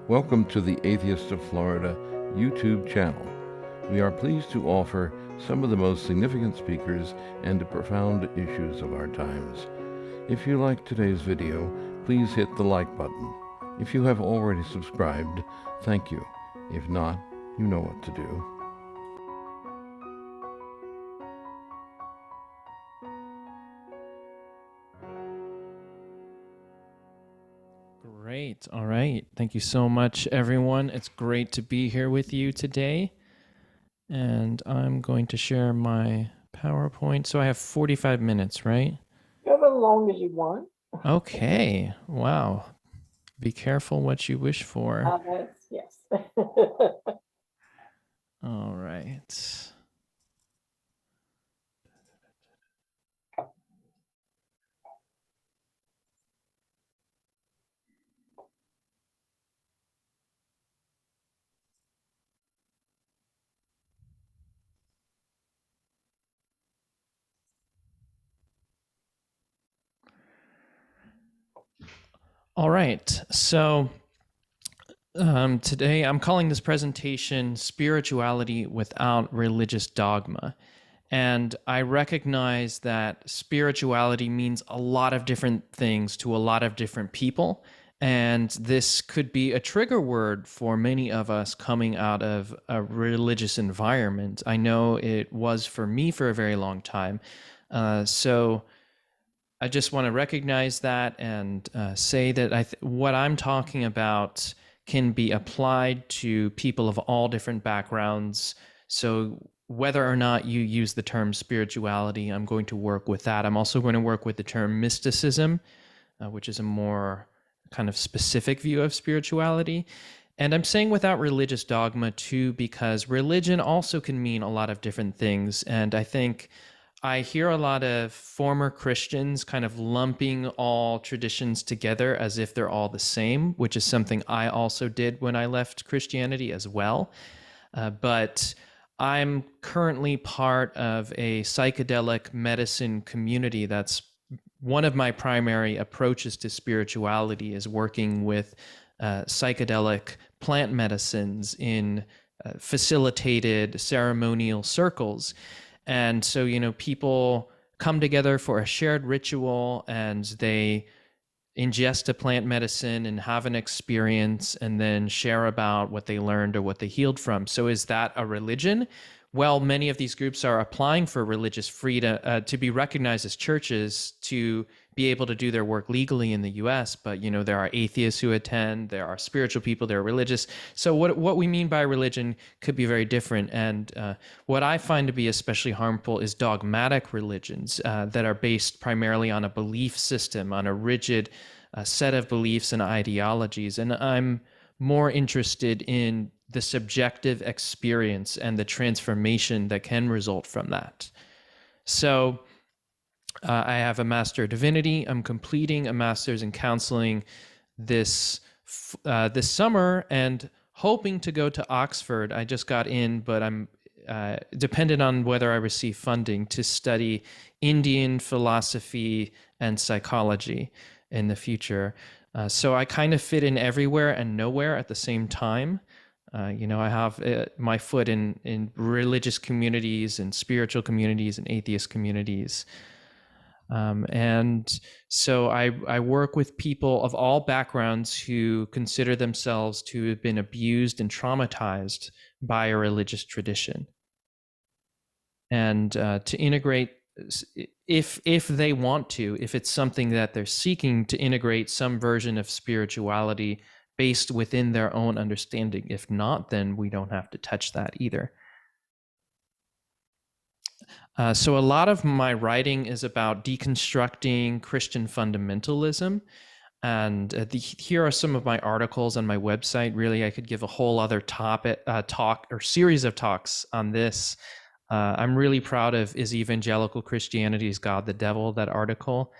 Welcome to the Atheists of Florida YouTube channel. We are pleased to offer some of the most significant speakers and profound issues of our times. If you like today's video, please hit the like button. If you have already subscribed, thank you. If not, you know what to do. Great. All right. Thank you so much, everyone. It's great to be here with you today. And I'm going to share my PowerPoint. So I have 45 minutes, right? Go as long as you want. Okay. Wow. Be careful what you wish for. Yes. All right. All right. So today I'm calling this presentation Spirituality Without Religious Dogma. And I recognize that spirituality means a lot of different things to a lot of different people. And this could be a trigger word for many of us coming out of a religious environment. I know it was for me for a very long time. So I just want to recognize that and say that what I'm talking about can be applied to people of all different backgrounds. So whether or not you use the term spirituality, I'm going to work with that. I'm also going to work with the term mysticism, which is a more kind of specific view of spirituality. And I'm saying without religious dogma too, because religion also can mean a lot of different things. And I think I hear a lot of former Christians kind of lumping all traditions together as if they're all the same, which is something I also did when I left Christianity as well. But I'm currently part of a psychedelic medicine community. That's one of my primary approaches to spirituality, is working with psychedelic plant medicines in facilitated ceremonial circles. And so, people come together for a shared ritual and they ingest a plant medicine and have an experience and then share about what they learned or what they healed from. So is that a religion? Well, many of these groups are applying for religious freedom to be recognized as churches to be able to do their work legally in the US. But, there are atheists who attend, there are spiritual people, there are religious. So what we mean by religion could be very different. And what I find to be especially harmful is dogmatic religions that are based primarily on a belief system, on a rigid set of beliefs and ideologies. And I'm more interested in the subjective experience and the transformation that can result from that. So I have a Master of Divinity. I'm completing a Master's in Counseling this summer and hoping to go to Oxford. I just got in, but I'm dependent on whether I receive funding to study Indian philosophy and psychology in the future. So I kind of fit in everywhere and nowhere at the same time. I have my foot in religious communities and spiritual communities and atheist communities. And so I work with people of all backgrounds who consider themselves to have been abused and traumatized by a religious tradition. And to integrate, if they want to, if it's something that they're seeking to integrate some version of spirituality based within their own understanding. If not, then we don't have to touch that either. So a lot of my writing is about deconstructing Christian fundamentalism. And here are some of my articles on my website. Really, I could give a whole other talk or series of talks on this. I'm really proud of Is Evangelical Christianity's God the Devil, that article.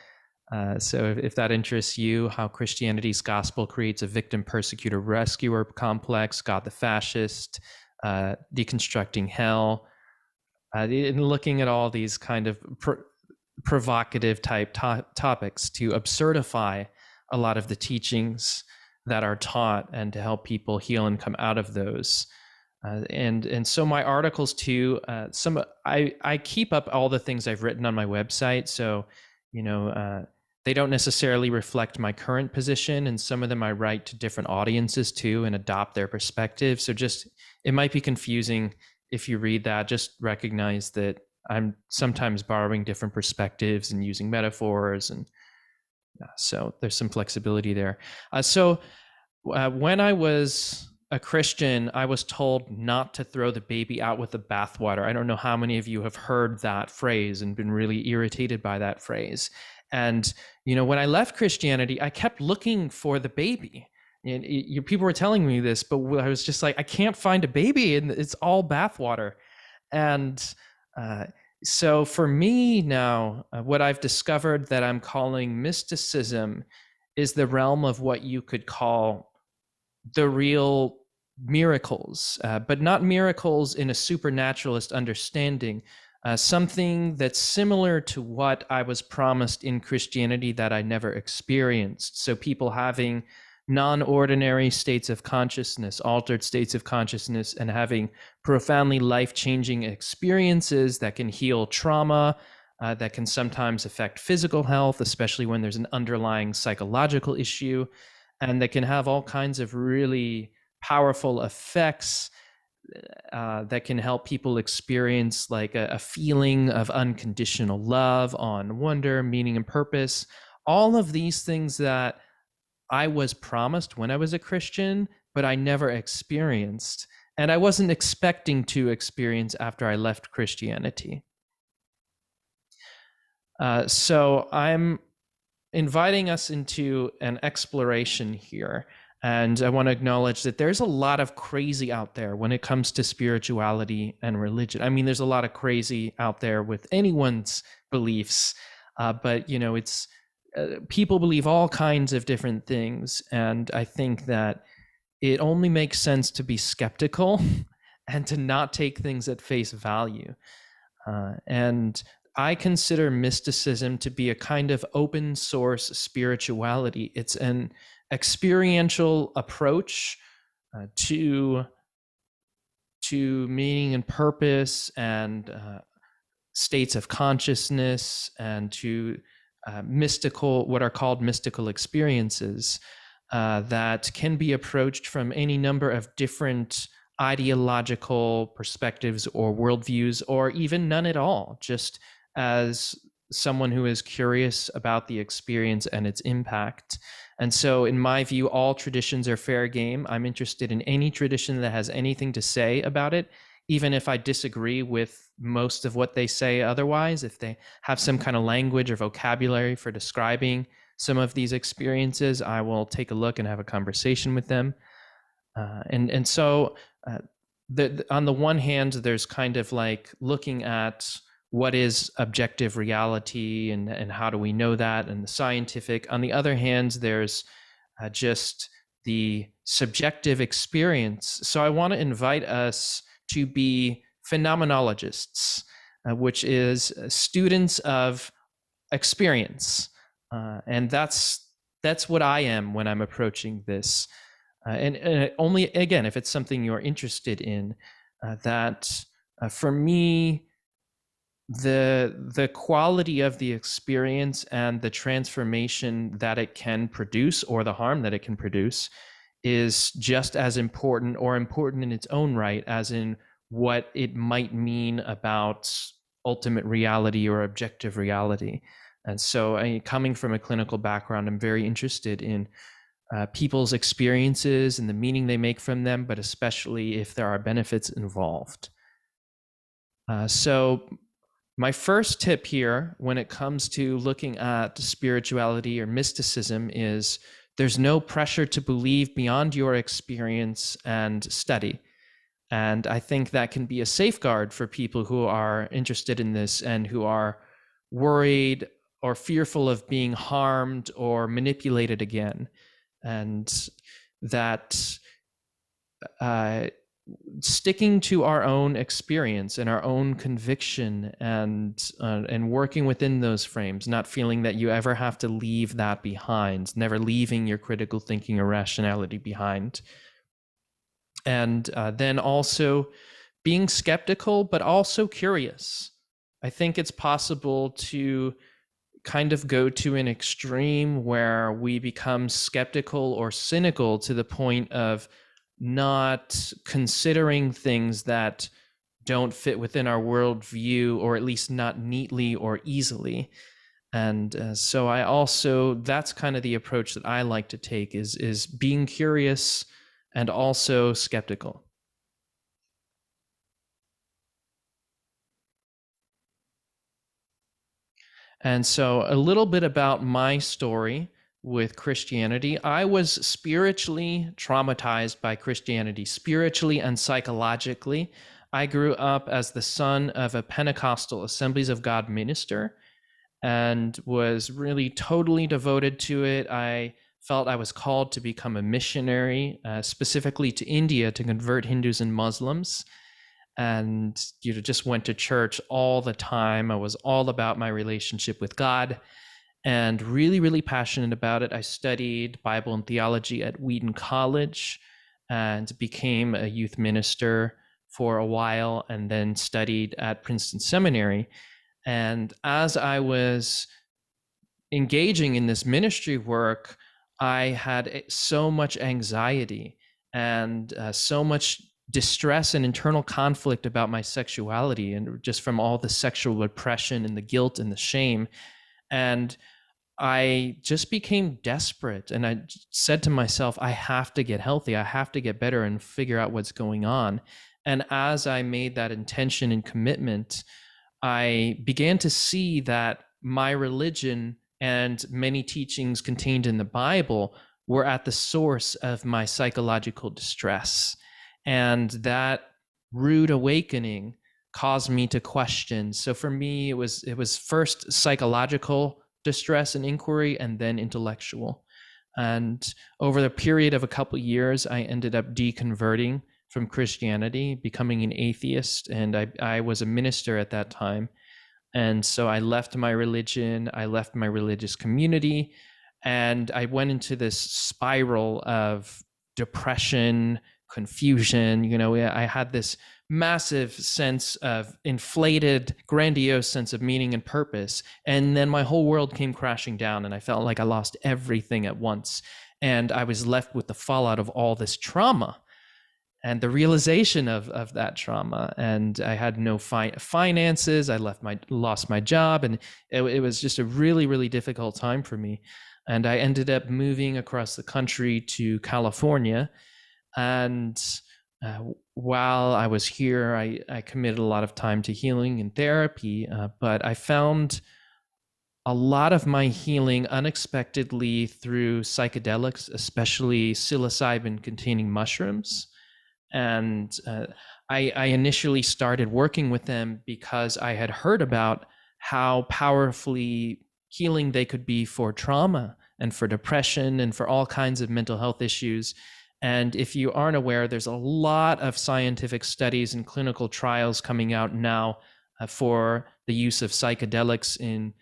So if that interests you, how Christianity's gospel creates a victim, persecutor, rescuer complex, God the Fascist, deconstructing hell, and looking at all these kind of provocative type topics to absurdify a lot of the teachings that are taught and to help people heal and come out of those. And so my articles too, I keep up all the things I've written on my website. So, they don't necessarily reflect my current position, and some of them I write to different audiences too and adopt their perspective. So it might be confusing if you read that. Just recognize that I'm sometimes borrowing different perspectives and using metaphors, and so there's some flexibility there. When I was a Christian, I was told not to throw the baby out with the bathwater. I don't know how many of you have heard that phrase and been really irritated by that phrase. And, when I left Christianity, I kept looking for the baby. And people were telling me this, but I was just like, I can't find a baby, and it's all bathwater. And so for me now, what I've discovered that I'm calling mysticism is the realm of what you could call the real miracles, but not miracles in a supernaturalist understanding, something that's similar to what I was promised in Christianity that I never experienced. So people having non-ordinary states of consciousness, altered states of consciousness, and having profoundly life-changing experiences that can heal trauma, that can sometimes affect physical health, especially when there's an underlying psychological issue, and that can have all kinds of really powerful effects that can help people experience like a feeling of unconditional love, on wonder, meaning, and purpose. All of these things that I was promised when I was a Christian, but I never experienced. And I wasn't expecting to experience after I left Christianity. So I'm inviting us into an exploration here. And I want to acknowledge that there's a lot of crazy out there when it comes to spirituality and religion. I mean, there's a lot of crazy out there with anyone's beliefs, but it's people believe all kinds of different things. And I think that it only makes sense to be skeptical and to not take things at face value. And I consider mysticism to be a kind of open source spirituality. It's an experiential approach to meaning and purpose, and states of consciousness, and to what are called mystical experiences that can be approached from any number of different ideological perspectives or worldviews, or even none at all, just as someone who is curious about the experience and its impact. And so in my view, all traditions are fair game. I'm interested in any tradition that has anything to say about it, even if I disagree with most of what they say otherwise. If they have some kind of language or vocabulary for describing some of these experiences, I will take a look and have a conversation with them. So on the one hand, there's kind of like looking at what is objective reality, and how do we know that, and the scientific. On the other hand, there's just the subjective experience. So I want to invite us to be phenomenologists, which is students of experience. And that's what I am when I'm approaching this. And only, again, if it's something you're interested in, for me, the quality of the experience and the transformation that it can produce, or the harm that it can produce, is just as important, or important in its own right, as in what it might mean about ultimate reality or objective reality. And so, coming from a clinical background, I'm very interested in people's experiences and the meaning they make from them, but especially if there are benefits involved. So my first tip here when it comes to looking at spirituality or mysticism is there's no pressure to believe beyond your experience and study. And I think that can be a safeguard for people who are interested in this and who are worried or fearful of being harmed or manipulated again. And that sticking to our own experience and our own conviction, and working within those frames, not feeling that you ever have to leave that behind, never leaving your critical thinking or rationality behind. And then also being skeptical, but also curious. I think it's possible to kind of go to an extreme where we become skeptical or cynical to the point of not considering things that don't fit within our worldview, or at least not neatly or easily. And so that's kind of the approach that I like to take, is being curious and also skeptical. And so a little bit about my story with Christianity. I was spiritually traumatized by Christianity, spiritually and psychologically. I grew up as the son of a Pentecostal Assemblies of God minister and was really totally devoted to it. I felt I was called to become a missionary, specifically to India, to convert Hindus and Muslims. And just went to church all the time. I was all about my relationship with God and really, really passionate about it. I studied Bible and theology at Wheaton College and became a youth minister for a while, and then studied at Princeton Seminary. And as I was engaging in this ministry work, I had so much anxiety and so much distress and internal conflict about my sexuality, and just from all the sexual repression and the guilt and the shame. And I just became desperate, and I said to myself, I have to get healthy. I have to get better and figure out what's going on. And as I made that intention and commitment, I began to see that my religion and many teachings contained in the Bible were at the source of my psychological distress. And that rude awakening caused me to question. So for me, it was first psychological distress and inquiry, and then intellectual. And over the period of a couple of years, I ended up deconverting from Christianity, becoming an atheist, and I was a minister at that time. And so I left my religion, I left my religious community, and I went into this spiral of depression, confusion. I had this massive sense of inflated, grandiose sense of meaning and purpose. And then my whole world came crashing down, and I felt like I lost everything at once. And I was left with the fallout of all this trauma and the realization of that trauma. And I had no finances. I lost my job, and it was just a really, really difficult time for me. And I ended up moving across the country to California. And while I was here, I committed a lot of time to healing and therapy, but I found a lot of my healing unexpectedly through psychedelics, especially psilocybin-containing mushrooms. And I initially started working with them because I had heard about how powerfully healing they could be for trauma and for depression and for all kinds of mental health issues. And if you aren't aware, there's a lot of scientific studies and clinical trials coming out now for the use of psychedelics in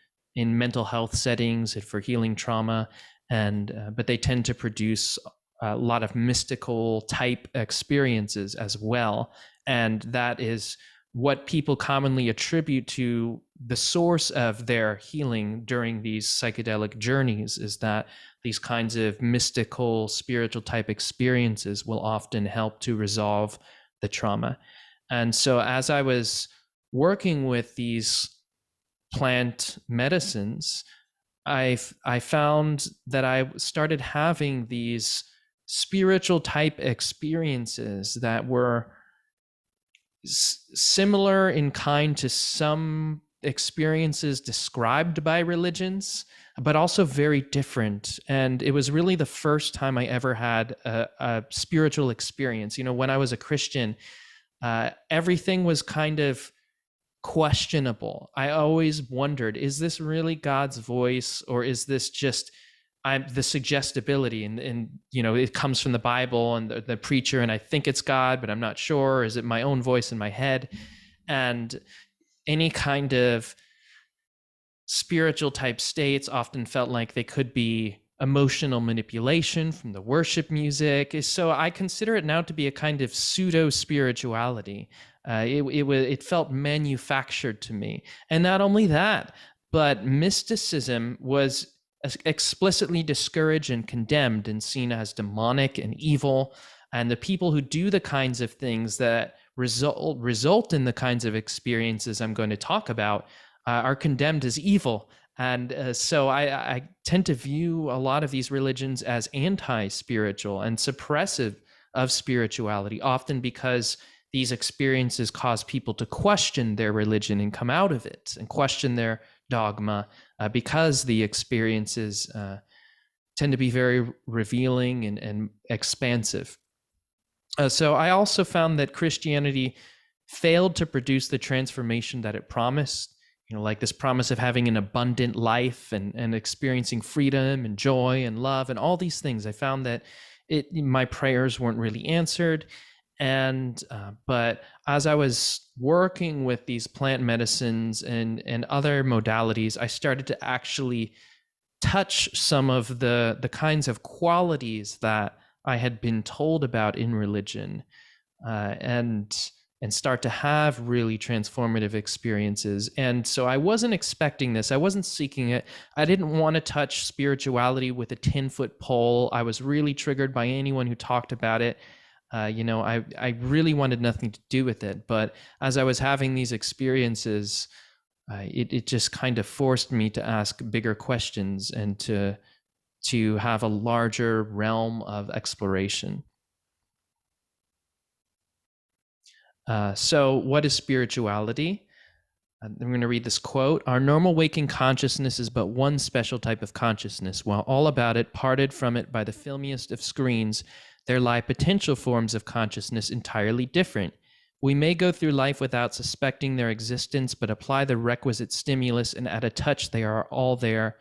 mental health settings and for healing trauma. But they tend to produce a lot of mystical type experiences as well. And that is what people commonly attribute to the source of their healing during these psychedelic journeys, is that these kinds of mystical, spiritual type experiences will often help to resolve the trauma. And so as I was working with these plant medicines, I found that I started having these spiritual type experiences that were similar in kind to some experiences described by religions, but also very different. And it was really the first time I ever had a spiritual experience. When I was a Christian, everything was kind of questionable. I always wondered, is this really God's voice, or is this just the suggestibility, and it comes from the Bible and the preacher, and I think it's God, but I'm not sure. Is it my own voice in my head? And any kind of spiritual type states often felt like they could be emotional manipulation from the worship music. So I consider it now to be a kind of pseudo spirituality. It felt manufactured to me, and not only that, but mysticism was explicitly discouraged and condemned and seen as demonic and evil. And the people who do the kinds of things that result in the kinds of experiences I'm going to talk about are condemned as evil. And so I tend to view a lot of these religions as anti-spiritual and suppressive of spirituality, often because these experiences cause people to question their religion and come out of it and question their dogma, because the experiences tend to be very revealing and expansive. So I also found that Christianity failed to produce the transformation that it promised, like this promise of having an abundant life and experiencing freedom and joy and love and all these things. I found that my prayers weren't really answered. And but as I was working with these plant medicines and other modalities, I started to actually touch some of the kinds of qualities that I had been told about in religion, and start to have really transformative experiences. And so I wasn't expecting this. I wasn't seeking it. I didn't want to touch spirituality with a 10-foot pole. I was really triggered by anyone who talked about it. I really wanted nothing to do with it. But as I was having these experiences, it just kind of forced me to ask bigger questions and to have a larger realm of exploration. So what is spirituality? I'm going to read this quote. Our normal waking consciousness is but one special type of consciousness. While all about it, parted from it by the filmiest of screens, there lie potential forms of consciousness entirely different. We may go through life without suspecting their existence, but apply the requisite stimulus, and at a touch they are all there.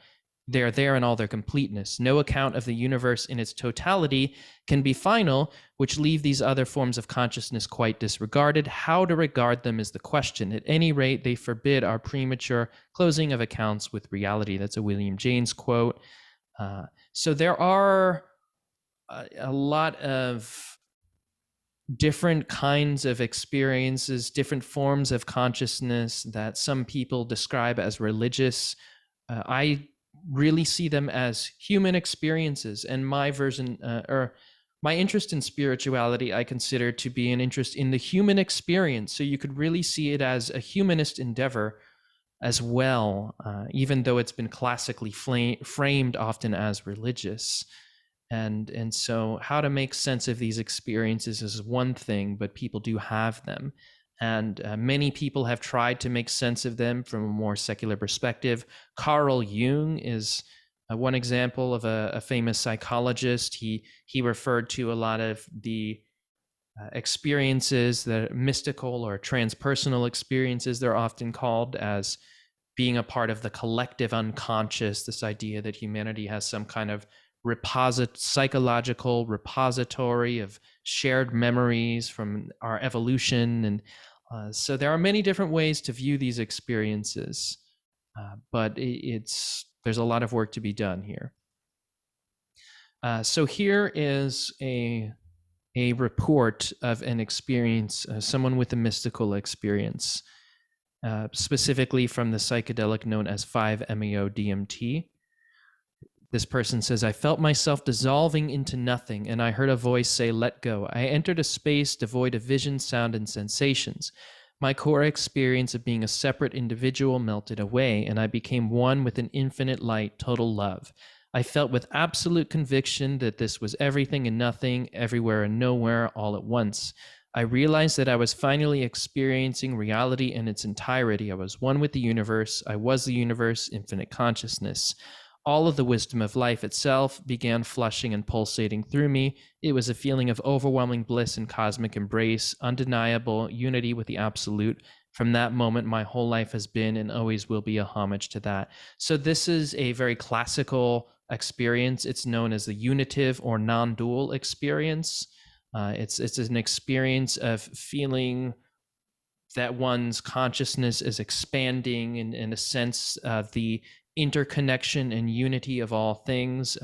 They are there in all their completeness. No account of the universe in its totality can be final, which leave these other forms of consciousness quite disregarded. How to regard them is the question. At any rate, they forbid our premature closing of accounts with reality. That's a William James quote. So there are a lot of different kinds of experiences, different forms of consciousness that some people describe as religious. I really see them as human experiences, and my version or my interest in spirituality I consider to be an interest in the human experience. So you could really see it as a humanist endeavor as well, even though it's been classically framed often as religious. And so how to make sense of these experiences is one thing, but people do have them. And many people have tried to make sense of them from a more secular perspective. Carl Jung is one example of a famous psychologist. He referred to a lot of the experiences that are mystical or transpersonal experiences, they're often called, as being a part of the collective unconscious, this idea that humanity has some kind of psychological repository of shared memories from our evolution. And so there are many different ways to view these experiences, but there's a lot of work to be done here. So here is a report of an experience, someone with a mystical experience, specifically from the psychedelic known as 5-MeO-DMT. This person says, I felt myself dissolving into nothing, and I heard a voice say, let go. I entered a space devoid of vision, sound, and sensations. My core experience of being a separate individual melted away, and I became one with an infinite light, total love. I felt with absolute conviction that this was everything and nothing, everywhere and nowhere, all at once. I realized that I was finally experiencing reality in its entirety. I was one with the universe. I was the universe, infinite consciousness. All of the wisdom of life itself began flushing and pulsating through me. It was a feeling of overwhelming bliss and cosmic embrace, undeniable unity with the absolute. From that moment, my whole life has been and always will be a homage to that. So this is a very classical experience. It's known as the unitive or non-dual experience. It's an experience of feeling that one's consciousness is expanding in a sense of the interconnection and unity of all things.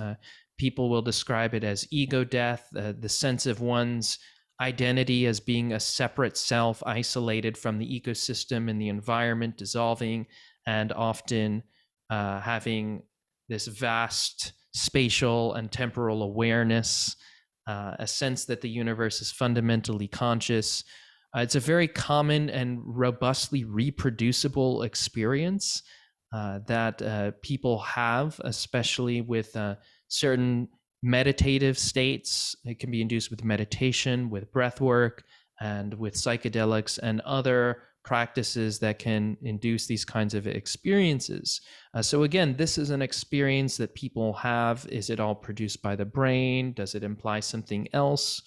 People will describe it as ego death, the sense of one's identity as being a separate self, isolated from the ecosystem and the environment, dissolving, and often having this vast spatial and temporal awareness, a sense that the universe is fundamentally conscious. It's a very common and robustly reproducible experience that people have, especially with certain meditative states. It can be induced with meditation, with breath work, and with psychedelics and other practices that can induce these kinds of experiences. So again, this is an experience that people have. Is it all produced by the brain? Does it imply something else?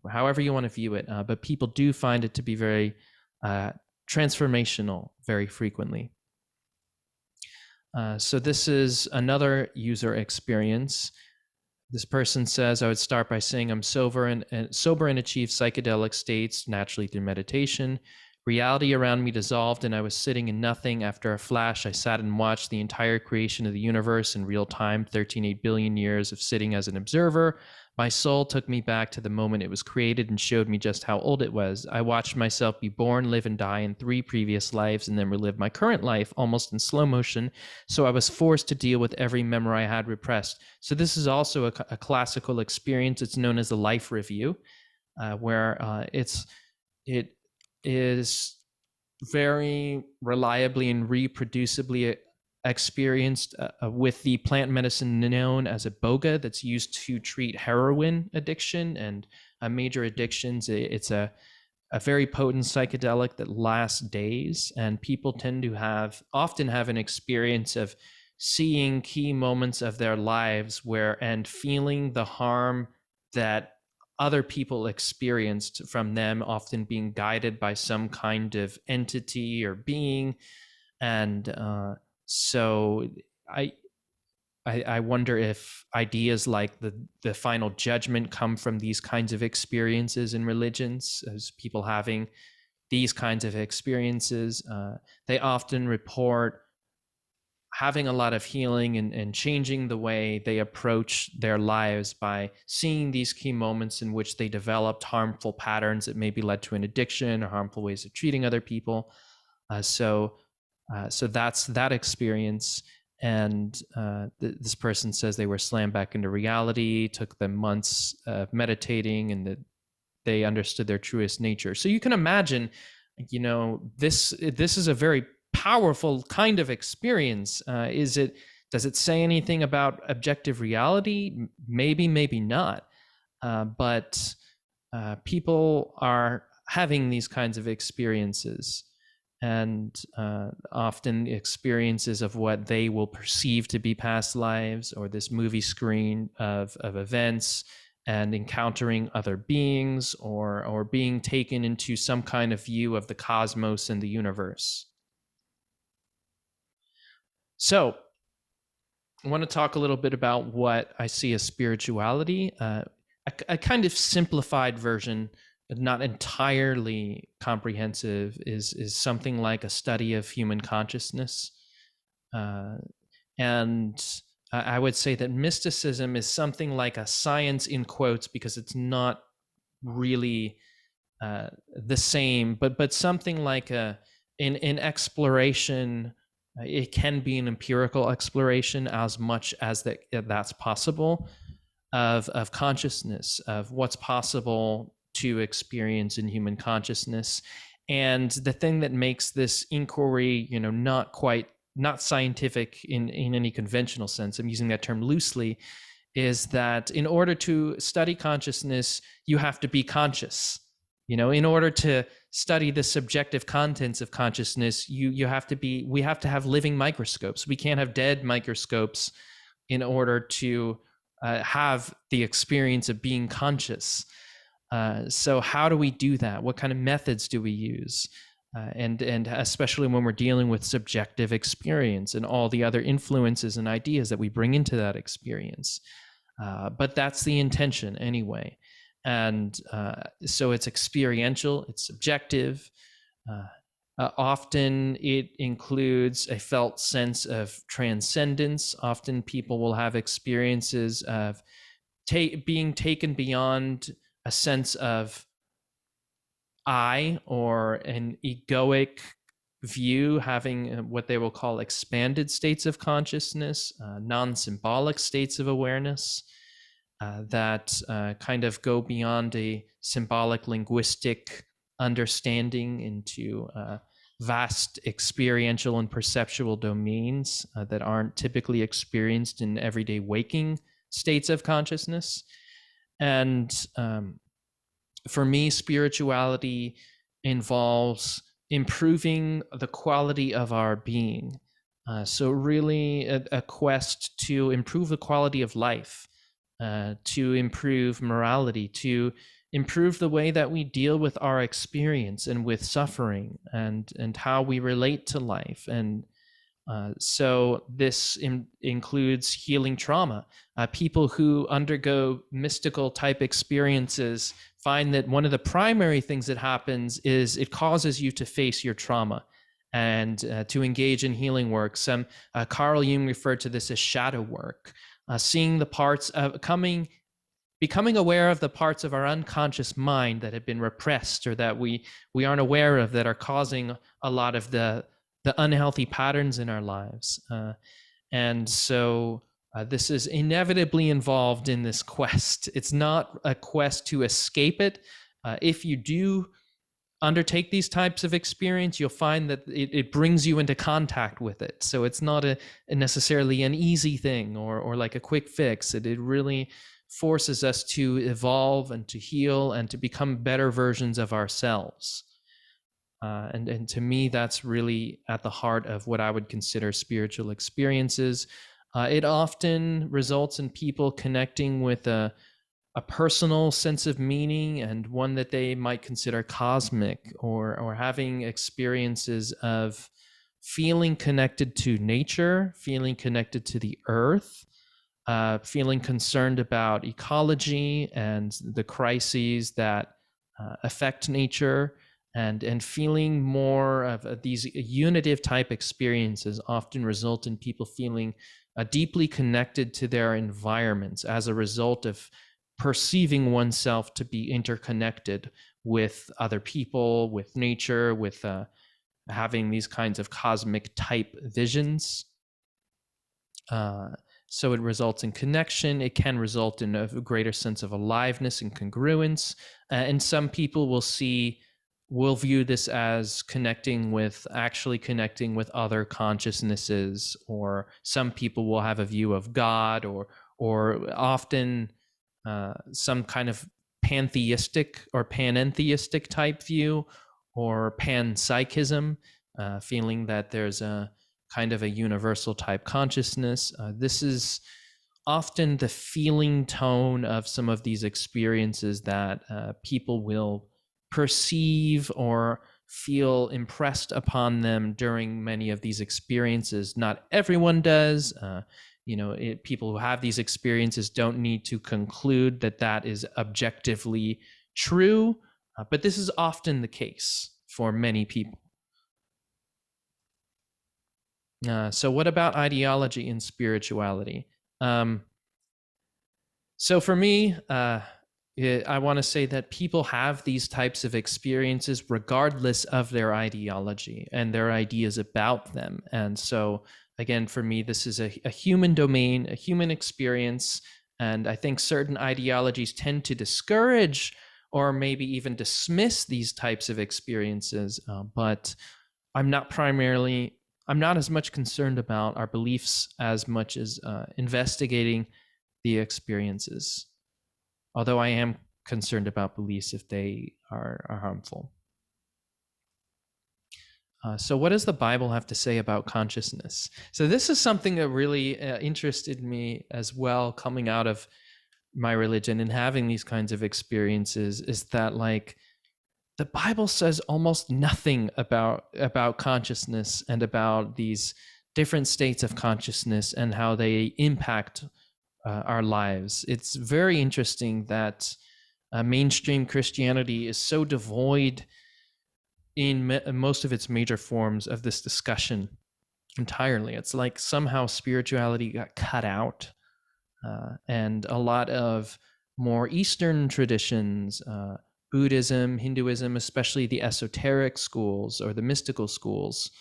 However you want to view it, but people do find it to be very transformational very frequently. So this is another user experience. This person says, I would start by saying I'm sober and achieve psychedelic states naturally through meditation. Reality around me dissolved and I was sitting in nothing. After a flash, I sat and watched the entire creation of the universe in real time, 13.8 billion years of sitting as an observer. My soul took me back to the moment it was created and showed me just how old it was. I watched myself be born, live, and die in 3 previous lives and then relive my current life almost in slow motion. So I was forced to deal with every memory I had repressed. So this is also a classical experience. It's known as the life review, where it is very reliably and reproducibly experienced with the plant medicine known as iboga that's used to treat heroin addiction and major addictions. It's a very potent psychedelic that lasts days, and people tend to often have an experience of seeing key moments of their lives and feeling the harm that other people experienced from them, often being guided by some kind of entity or being. And so I wonder if ideas like the final judgment come from these kinds of experiences in religions, as people having these kinds of experiences. They often report having a lot of healing and changing the way they approach their lives by seeing these key moments in which they developed harmful patterns that maybe led to an addiction or harmful ways of treating other people. So that's that experience. And this person says they were slammed back into reality, took them months of meditating, and that they understood their truest nature. So you can imagine, this is a very powerful kind of experience. Does it say anything about objective reality? Maybe, maybe not. But people are having these kinds of experiences, and often experiences of what they will perceive to be past lives, or this movie screen of events, and encountering other beings, or being taken into some kind of view of the cosmos and the universe. So I want to talk a little bit about what I see as spirituality. A kind of simplified version, not entirely comprehensive, is something like a study of human consciousness. And I would say that mysticism is something like a science in quotes, because it's not really the same, but something like in exploration. It can be an empirical exploration as much as that's possible of consciousness, of what's possible to experience in human consciousness. And the thing that makes this inquiry, not scientific in any conventional sense, I'm using that term loosely, is that in order to study consciousness, you have to be conscious. In order to study the subjective contents of consciousness, we have to have living microscopes. We can't have dead microscopes in order to have the experience of being conscious. So how do we do that? What kind of methods do we use? and especially when we're dealing with subjective experience and all the other influences and ideas that we bring into that experience. But that's the intention anyway. And so it's experiential, it's subjective. Often it includes a felt sense of transcendence. Often people will have experiences of being taken beyond a sense of I or an egoic view, having what they will call expanded states of consciousness, non-symbolic states of awareness that kind of go beyond a symbolic linguistic understanding into vast experiential and perceptual domains that aren't typically experienced in everyday waking states of consciousness. And for me, spirituality involves improving the quality of our being. So really a quest to improve the quality of life, to improve morality, to improve the way that we deal with our experience and with suffering and how we relate to life. And so this includes healing trauma. People who undergo mystical type experiences find that one of the primary things that happens is it causes you to face your trauma and to engage in healing work. Carl Jung referred to this as shadow work, seeing the parts of becoming aware of the parts of our unconscious mind that have been repressed or that we aren't aware of, that are causing a lot of the unhealthy patterns in our lives. And so this is inevitably involved in this quest. It's not a quest to escape it. If you do undertake these types of experience, you'll find that it brings you into contact with it. So it's not a necessarily an easy thing or like a quick fix. It really forces us to evolve and to heal and to become better versions of ourselves. And to me, that's really at the heart of what I would consider spiritual experiences. It often results in people connecting with a personal sense of meaning and one that they might consider cosmic, or having experiences of feeling connected to nature, feeling connected to the earth, feeling concerned about ecology and the crises that affect nature. And feeling more of these unitive type experiences often result in people feeling deeply connected to their environments as a result of perceiving oneself to be interconnected with other people, with nature, with having these kinds of cosmic type visions. So it results in connection. It can result in a greater sense of aliveness and congruence. And some people will view this as actually connecting with other consciousnesses, or some people will have a view of God, or often some kind of pantheistic or panentheistic type view, or panpsychism, feeling that there's a kind of a universal type consciousness. This is often the feeling tone of some of these experiences that people will perceive or feel impressed upon them during many of these experiences. Not everyone does. People who have these experiences don't need to conclude that that is objectively true, but this is often the case for many people. So what about ideology and spirituality? So for me, I want to say that people have these types of experiences regardless of their ideology and their ideas about them. And so, again, for me, this is a human domain, a human experience. And I think certain ideologies tend to discourage or maybe even dismiss these types of experiences. But I'm not as much concerned about our beliefs as much as investigating the experiences. Although I am concerned about beliefs if they are harmful. So what does the Bible have to say about consciousness? So this is something that really interested me as well, coming out of my religion and having these kinds of experiences, is that, like, the Bible says almost nothing about consciousness and about these different states of consciousness and how they impact our lives. It's very interesting that mainstream Christianity is so devoid in most of its major forms of this discussion entirely. It's like somehow spirituality got cut out, and a lot of more Eastern traditions, Buddhism, Hinduism, especially the esoteric schools or the mystical schools,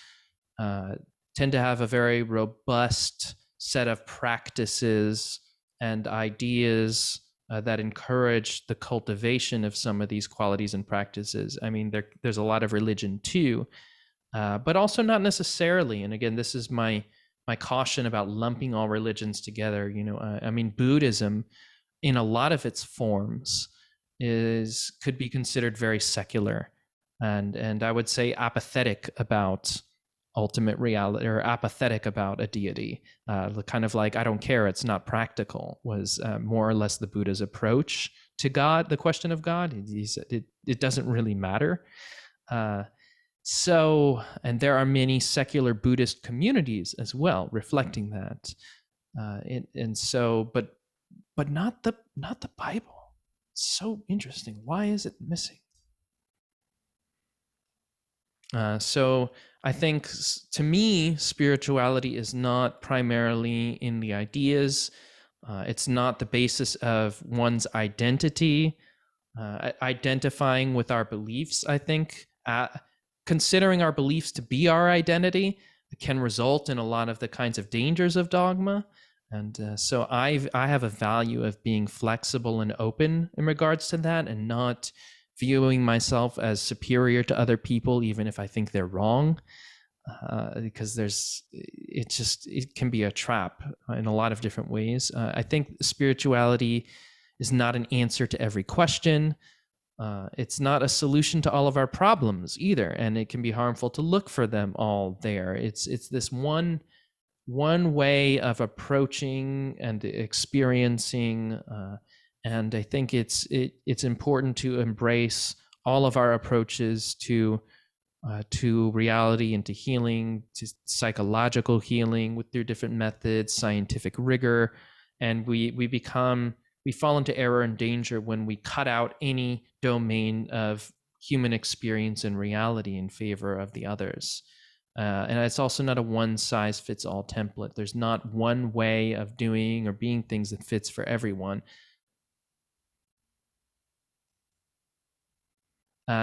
tend to have a very robust set of practices and ideas that encourage the cultivation of some of these qualities and practices. I mean, there's a lot of religion too, but also not necessarily. And again, this is my caution about lumping all religions together. I mean, Buddhism, in a lot of its forms, could be considered very secular, and I would say apathetic about ultimate reality, or apathetic about a deity. Kind of like, I don't care, it's not practical, was more or less the Buddha's approach to God, the question of God. He said it doesn't really matter. So, and there are many secular Buddhist communities as well reflecting that. But not the Bible. So interesting. Why is it missing? So I think, to me, spirituality is not primarily in the ideas. It's not the basis of one's identity. Identifying with our beliefs, I think, considering our beliefs to be our identity, can result in a lot of the kinds of dangers of dogma. And so I have a value of being flexible and open in regards to that, and not viewing myself as superior to other people, even if I think they're wrong, because it can be a trap in a lot of different ways. I think spirituality is not an answer to every question. It's not a solution to all of our problems either, and it can be harmful to look for them all there. It's this one way of approaching and experiencing, and I think it's important to embrace all of our approaches to reality and to healing, to psychological healing through different methods, scientific rigor, and we fall into error and danger when we cut out any domain of human experience and reality in favor of the others. And it's also not a one-size-fits-all template. There's not one way of doing or being things that fits for everyone.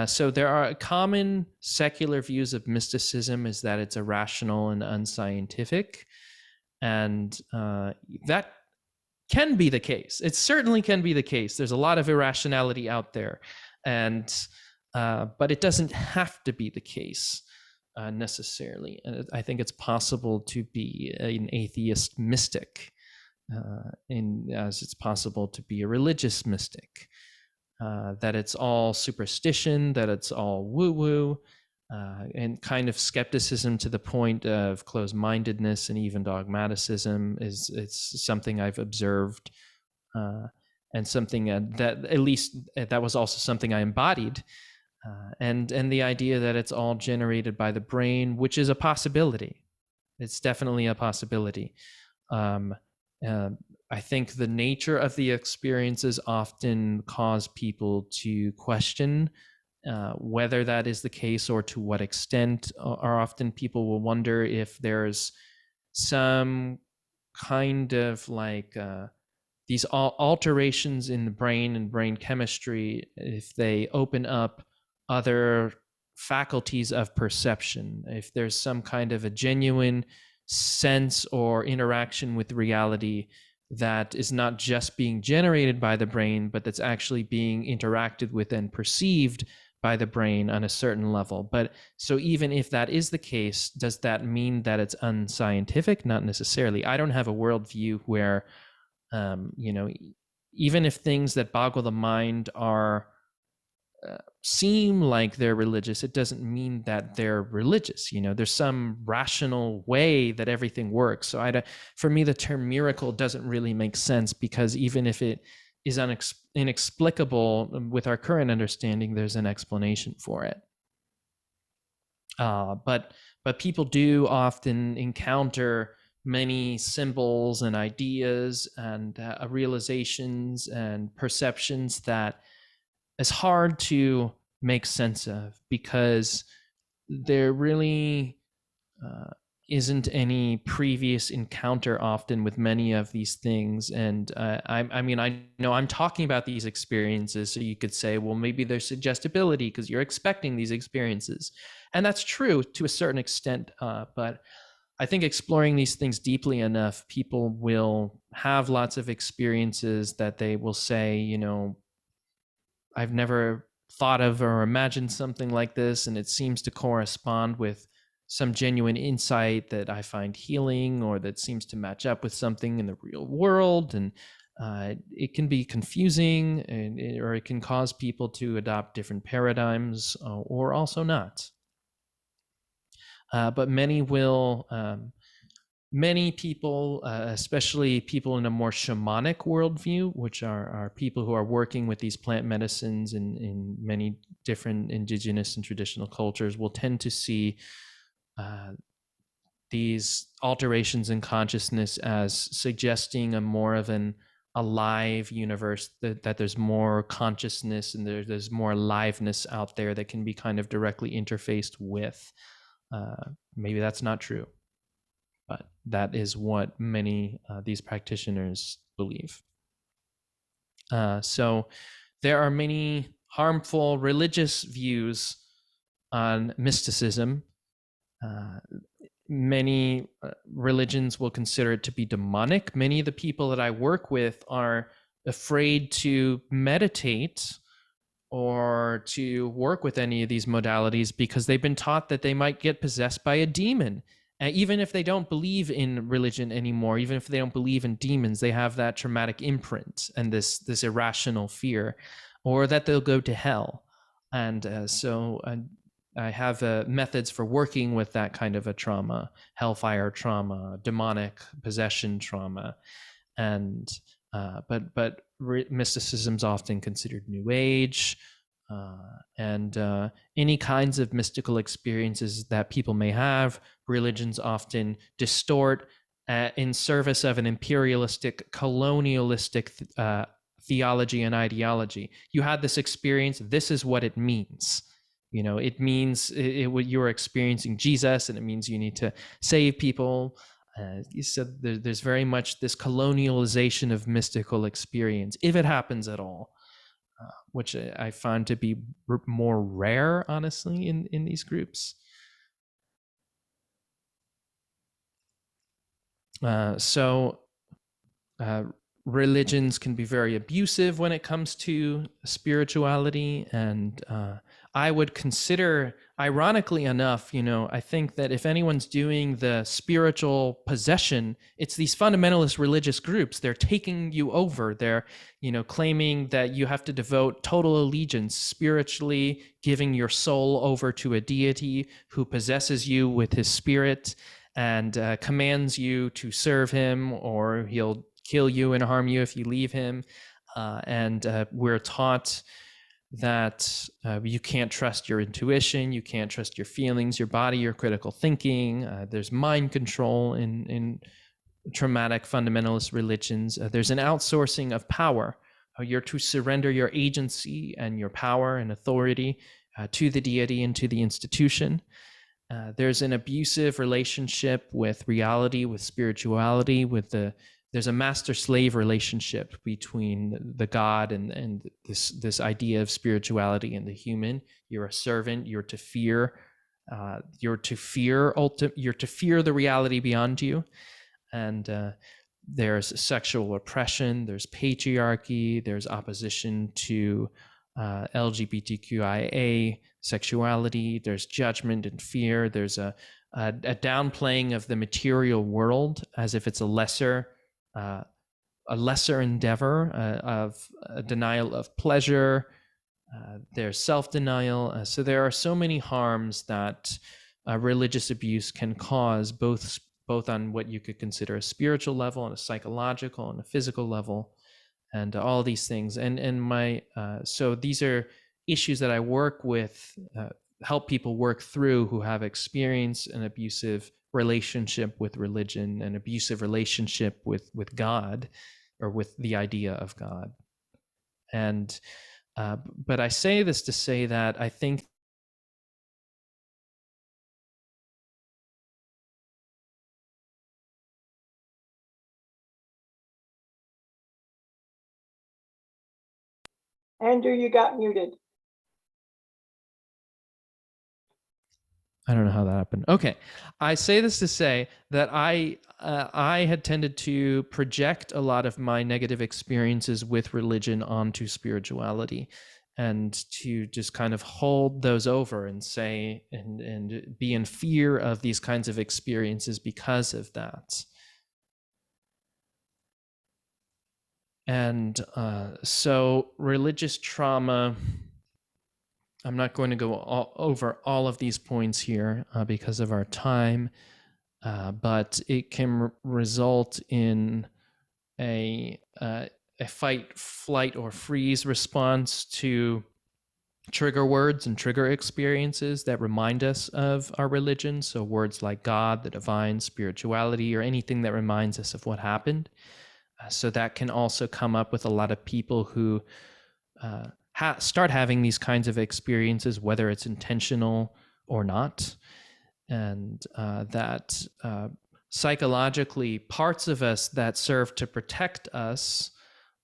So there are common secular views of mysticism is that it's irrational and unscientific. And that can be the case. It certainly can be the case. There's a lot of irrationality out there. But it doesn't have to be the case necessarily. And I think it's possible to be an atheist mystic, as it's possible to be a religious mystic. That it's all superstition, that it's all woo-woo, and kind of skepticism to the point of closed-mindedness and even dogmaticism it's something I've observed, and something that at least that was also something I embodied, and the idea that it's all generated by the brain, which is a possibility. It's definitely a possibility. I think the nature of the experiences often cause people to question whether that is the case or to what extent. Or often people will wonder if there's some kind of like these alterations in the brain and brain chemistry, if they open up other faculties of perception, if there's some kind of a genuine sense or interaction with reality that is not just being generated by the brain, but that's actually being interacted with and perceived by the brain on a certain level. But so even if that is the case, does that mean that it's unscientific? Not necessarily. I don't have a worldview where, even if things that boggle the mind are seem like they're religious, it doesn't mean that they're religious. There's some rational way that everything works. So for me, the term miracle doesn't really make sense, because even if it is inexplicable with our current understanding, there's an explanation for it. But people do often encounter many symbols and ideas and realizations and perceptions that is hard to make sense of, because there really isn't any previous encounter often with many of these things. And I mean, I know I'm talking about these experiences, so you could say, well, maybe there's suggestibility because you're expecting these experiences. And that's true to a certain extent, but I think exploring these things deeply enough, people will have lots of experiences that they will say, you know, I've never thought of or imagined something like this, and it seems to correspond with some genuine insight that I find healing, or that seems to match up with something in the real world. And it can be confusing, or it can cause people to adopt different paradigms, or also not. But many will, many people, especially people in a more shamanic worldview, which are people who are working with these plant medicines in many different indigenous and traditional cultures, will tend to see these alterations in consciousness as suggesting a more of an alive universe, that there's more consciousness and there's more aliveness out there that can be kind of directly interfaced with. Maybe that's not true, but that is what many these practitioners believe. So there are many harmful religious views on mysticism. Many religions will consider it to be demonic. Many of the people that I work with are afraid to meditate or to work with any of these modalities because they've been taught that they might get possessed by a demon. Even if they don't believe in religion anymore, even if they don't believe in demons, they have that traumatic imprint and this irrational fear, or that they'll go to hell. And so I have methods for working with that kind of a trauma: hellfire trauma, demonic possession trauma. And but mysticism's often considered New Age, and any kinds of mystical experiences that people may have, religions often distort in service of an imperialistic, colonialistic theology and ideology. You had this experience, this is what it means. You know, it means you're experiencing Jesus, and it means you need to save people. So there's very much this colonialization of mystical experience, if it happens at all, which I find to be more rare, honestly, in these groups. So religions can be very abusive when it comes to spirituality, and I would consider, ironically enough, you know, I think that if anyone's doing the spiritual possession, it's these fundamentalist religious groups. They're taking you over. They're, you know, claiming that you have to devote total allegiance spiritually, giving your soul over to a deity who possesses you with his spirit and commands you to serve him, or he'll kill you and harm you if you leave him. And we're taught that you can't trust your intuition, you can't trust your feelings, your body, your critical thinking. There's mind control in traumatic fundamentalist religions. There's an outsourcing of power. You're to surrender your agency and your power and authority to the deity and to the institution. There's an abusive relationship with reality, with spirituality, there's a master-slave relationship between the God and this idea of spirituality and the human. You're a servant. You're to fear. You're to fear the reality beyond you. And there's sexual oppression. There's patriarchy. There's opposition to LGBTQIA sexuality. There's judgment and fear. There's a downplaying of the material world as if it's a lesser endeavor, of a denial of pleasure. There's self-denial. So there are so many harms that religious abuse can cause, both on what you could consider a spiritual level, and a psychological and a physical level. and all these things. And my so these are issues that I work with, help people work through who have experienced an abusive relationship with religion, an abusive relationship with God, or with the idea of God. And but I say this to say that I think Andrew, you got muted. I don't know how that happened. Okay, I say this to say that I had tended to project a lot of my negative experiences with religion onto spirituality, and to just kind of hold those over and say and be in fear of these kinds of experiences because of that. And so religious trauma, I'm not going to go over all of these points here because of our time, but it can result in a fight, flight, or freeze response to trigger words and trigger experiences that remind us of our religion. So words like God, the divine, spirituality, or anything that reminds us of what happened. So that can also come up with a lot of people who start having these kinds of experiences, whether it's intentional or not. And that psychologically, parts of us that serve to protect us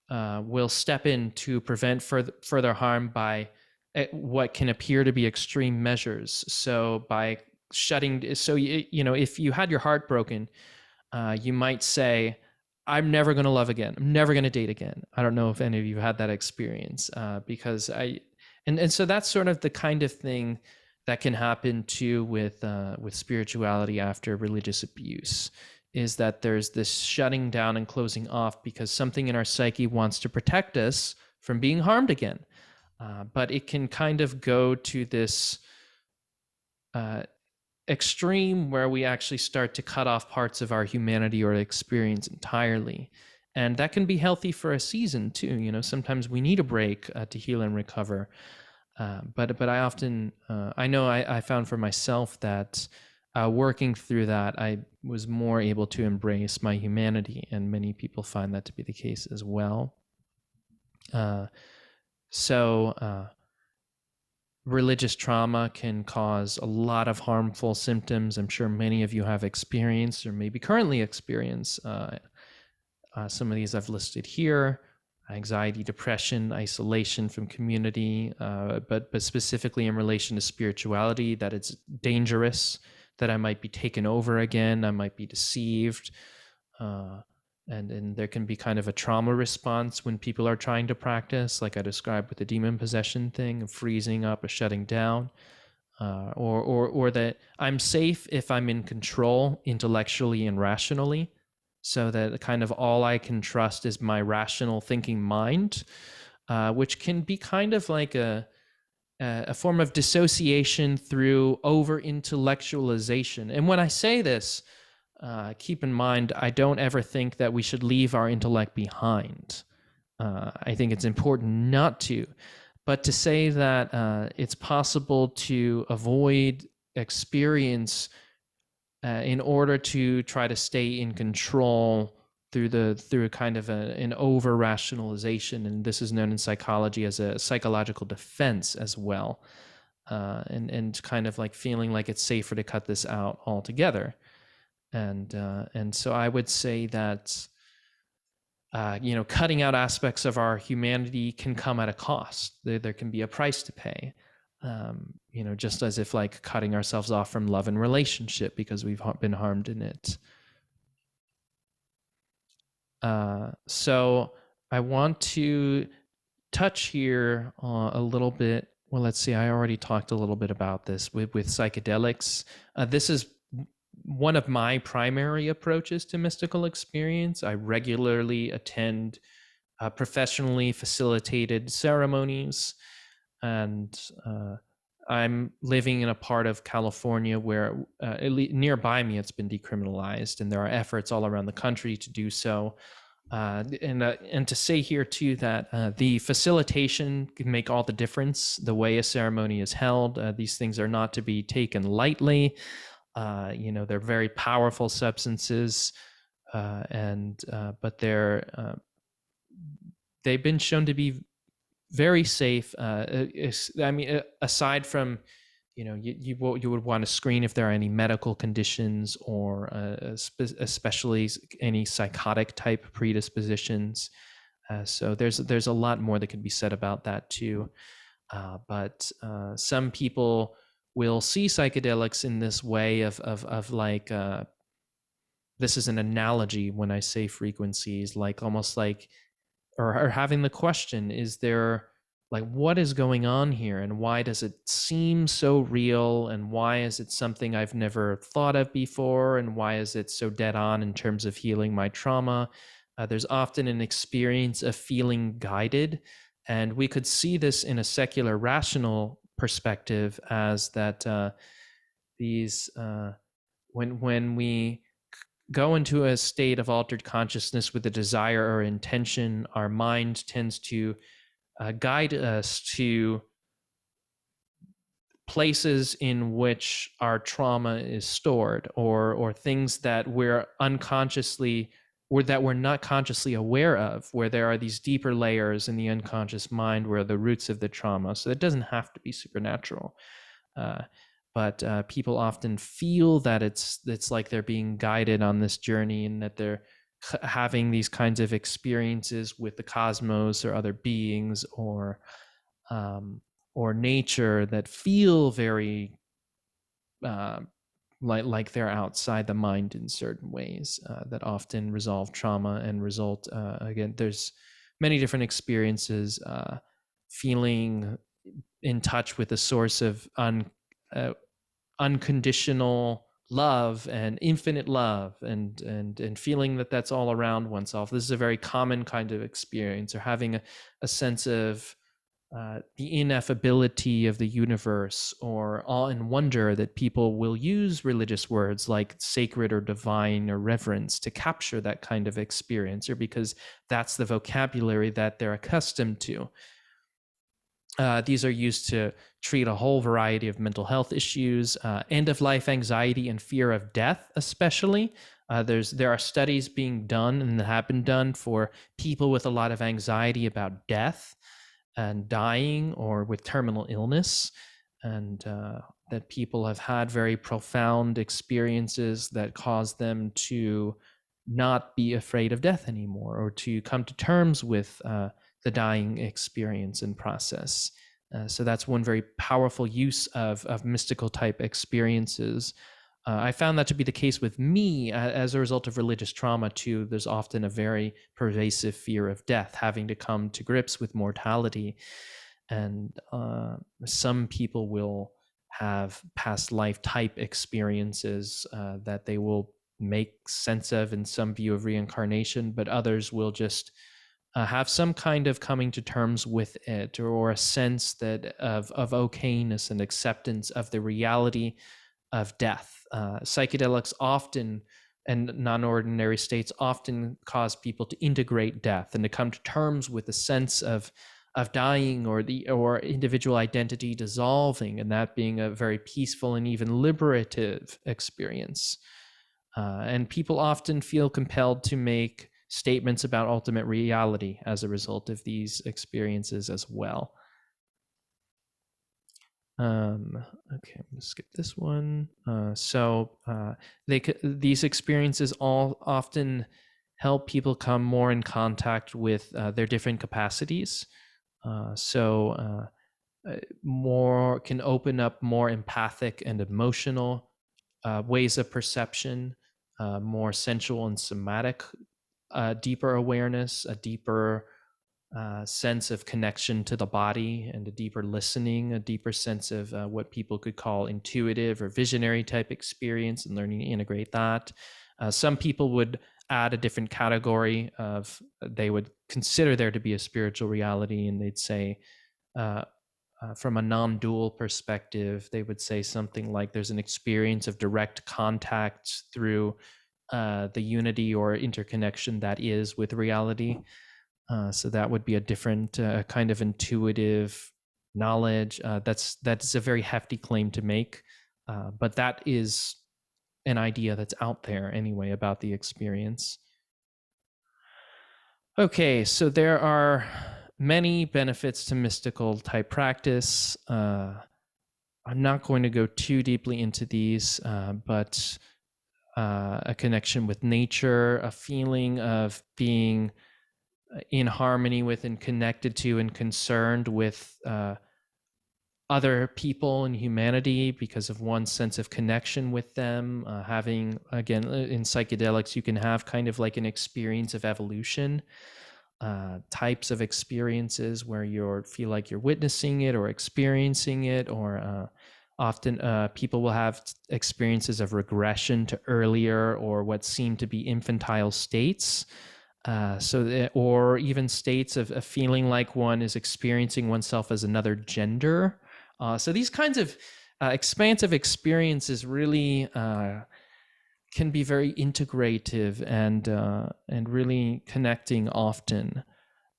will step in to prevent further harm by what can appear to be extreme measures. So by shutting, so you know, if you had your heart broken, you might say, I'm never going to love again. I'm never going to date again. I don't know if any of you had that experience, because and so that's sort of the kind of thing that can happen too with spirituality after religious abuse, is that there's this shutting down and closing off because something in our psyche wants to protect us from being harmed again. But it can kind of go to this extreme where we actually start to cut off parts of our humanity or experience entirely. And that can be healthy for a season too. You know, sometimes we need a break to heal and recover. But I often, I know I found for myself that working through that, I was more able to embrace my humanity, and many people find that to be the case as well. So religious trauma can cause a lot of harmful symptoms. I'm sure many of you have experienced or maybe currently experience some of these I've listed here: anxiety, depression, isolation from community, but specifically in relation to spirituality, that it's dangerous, that I might be taken over again, I might be deceived. And there can be kind of a trauma response when people are trying to practice, like I described with the demon possession thing, of freezing up or shutting down, or that I'm safe if I'm in control intellectually and rationally, so that kind of all I can trust is my rational thinking mind, which can be kind of like a form of dissociation through over intellectualization. And when I say this, keep in mind, I don't ever think that we should leave our intellect behind. I think it's important not to, but to say that it's possible to avoid experience in order to try to stay in control through a kind of an over rationalization, and this is known in psychology as a psychological defense as well, and kind of like feeling like it's safer to cut this out altogether. And so I would say that you know, cutting out aspects of our humanity can come at a cost. There can be a price to pay. You know, just as if like cutting ourselves off from love and relationship because we've been harmed in it. So I want to touch here a little bit. Well, let's see. I already talked a little bit about this with psychedelics. This is one of my primary approaches to mystical experience. I regularly attend professionally facilitated ceremonies, and I'm living in a part of California where nearby me it's been decriminalized, and there are efforts all around the country to do so. And to say here too that the facilitation can make all the difference. The way a ceremony is held, these things are not to be taken lightly. They're very powerful substances, but they've been shown to be very safe. Aside from, you would want to screen if there are any medical conditions or especially any psychotic type predispositions. So there's a lot more that could be said about that too. But some people will see psychedelics in this way of like, this is an analogy when I say frequencies, like almost like, or having the question, is there, like, what is going on here, and why does it seem so real, and why is it something I've never thought of before, and why is it so dead on in terms of healing my trauma? There's often an experience of feeling guided, and we could see this in a secular rational perspective as that when we go into a state of altered consciousness with a desire or intention, our mind tends to guide us to places in which our trauma is stored, or things that we're unconsciously, or that we're not consciously aware of, where there are these deeper layers in the unconscious mind where the roots of the trauma. So it doesn't have to be supernatural. But people often feel that it's like they're being guided on this journey, and that they're having these kinds of experiences with the cosmos or other beings or nature that feel very like they're outside the mind in certain ways, that often resolve trauma and result, again, there's many different experiences, feeling in touch with the source of unconditional love and infinite love, and feeling that that's all around oneself. This is a very common kind of experience, or having a sense of the ineffability of the universe, or awe and wonder, that people will use religious words like sacred or divine or reverence to capture that kind of experience, or because that's the vocabulary that they're accustomed to. These are used to treat a whole variety of mental health issues, end-of-life anxiety and fear of death, especially. There are studies being done and that have been done for people with a lot of anxiety about death and dying, or with terminal illness, and that people have had very profound experiences that cause them to not be afraid of death anymore, or to come to terms with the dying experience and process. So that's one very powerful use of mystical type experiences. I found that to be the case with me as a result of religious trauma too. There's often a very pervasive fear of death, having to come to grips with mortality. And some people will have past life type experiences that they will make sense of in some view of reincarnation, but others will just have some kind of coming to terms with it, or a sense that of okayness and acceptance of the reality of death. Psychedelics often, and non-ordinary states often, cause people to integrate death and to come to terms with the sense of dying, or individual identity dissolving, and that being a very peaceful and even liberative experience. And people often feel compelled to make statements about ultimate reality as a result of these experiences as well. Okay, I'm gonna skip this one. These experiences all often help people come more in contact with their different capacities. More can open up more empathic and emotional ways of perception, more sensual and somatic, deeper awareness, a deeper sense of connection to the body, and a deeper listening, a deeper sense of what people could call intuitive or visionary type experience, and learning to integrate that. Some people would add a different category of, they would consider there to be a spiritual reality, and they'd say, from a non-dual perspective, they would say something like there's an experience of direct contact through the unity or interconnection that is with reality. So that would be a different kind of intuitive knowledge. That's a very hefty claim to make, but that is an idea that's out there anyway about the experience. Okay, so there are many benefits to mystical type practice. I'm not going to go too deeply into these, but a connection with nature, a feeling of being in harmony with and connected to and concerned with other people and humanity because of one's sense of connection with them. Having, again, in psychedelics, you can have kind of like an experience of evolution, types of experiences where you feel like you're witnessing it or experiencing it, or often people will have experiences of regression to earlier or what seem to be infantile states. Or even states of feeling like one is experiencing oneself as another gender. So these kinds of expansive experiences really can be very integrative and really connecting often,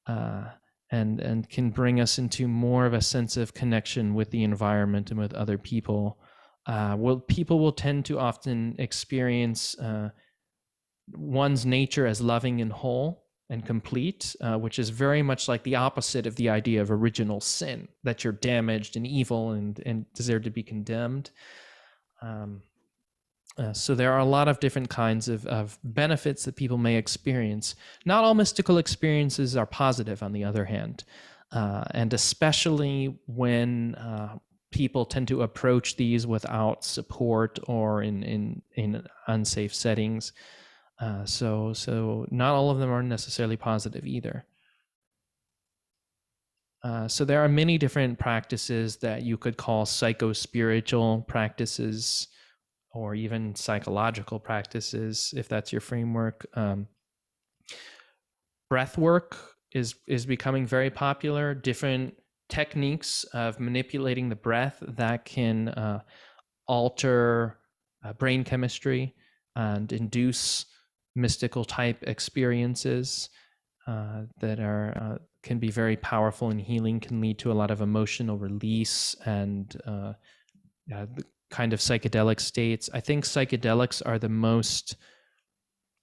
and can bring us into more of a sense of connection with the environment and with other people. People will tend to often experience one's nature as loving and whole and complete, which is very much like the opposite of the idea of original sin, that you're damaged and evil and deserve to be condemned. So there are a lot of different kinds of benefits that people may experience. Not all mystical experiences are positive, on the other hand, and especially when people tend to approach these without support or in unsafe settings. So not all of them are necessarily positive either. So there are many different practices that you could call psycho-spiritual practices, or even psychological practices, if that's your framework. Breath work is becoming very popular. Different techniques of manipulating the breath that can alter brain chemistry and induce mystical type experiences that are can be very powerful and healing, can lead to a lot of emotional release and the kind of psychedelic states. I think psychedelics are the most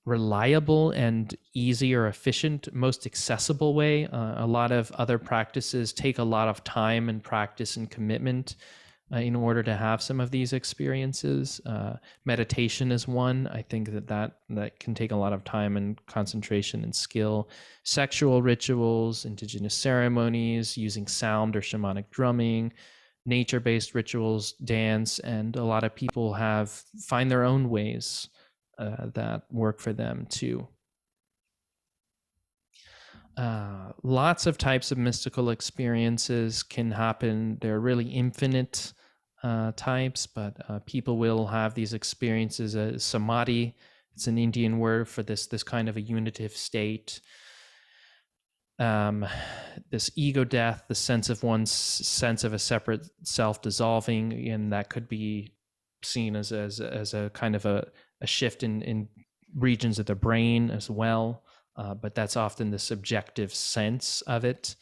reliable and easy or efficient, most accessible way. A lot of other practices take a lot of time and practice and commitment in order to have some of these experiences. Meditation is one. I think that can take a lot of time and concentration and skill. Sexual rituals, indigenous ceremonies, using sound or shamanic drumming, nature-based rituals, dance, and a lot of people find their own ways that work for them too. Lots of types of mystical experiences can happen. They're really infinite types, but people will have these experiences as samadhi. It's an Indian word for this kind of a unitive state. This ego death, the sense of one's sense of a separate self dissolving, and that could be seen as a kind of a shift in regions of the brain as well. But that's often the subjective sense of it.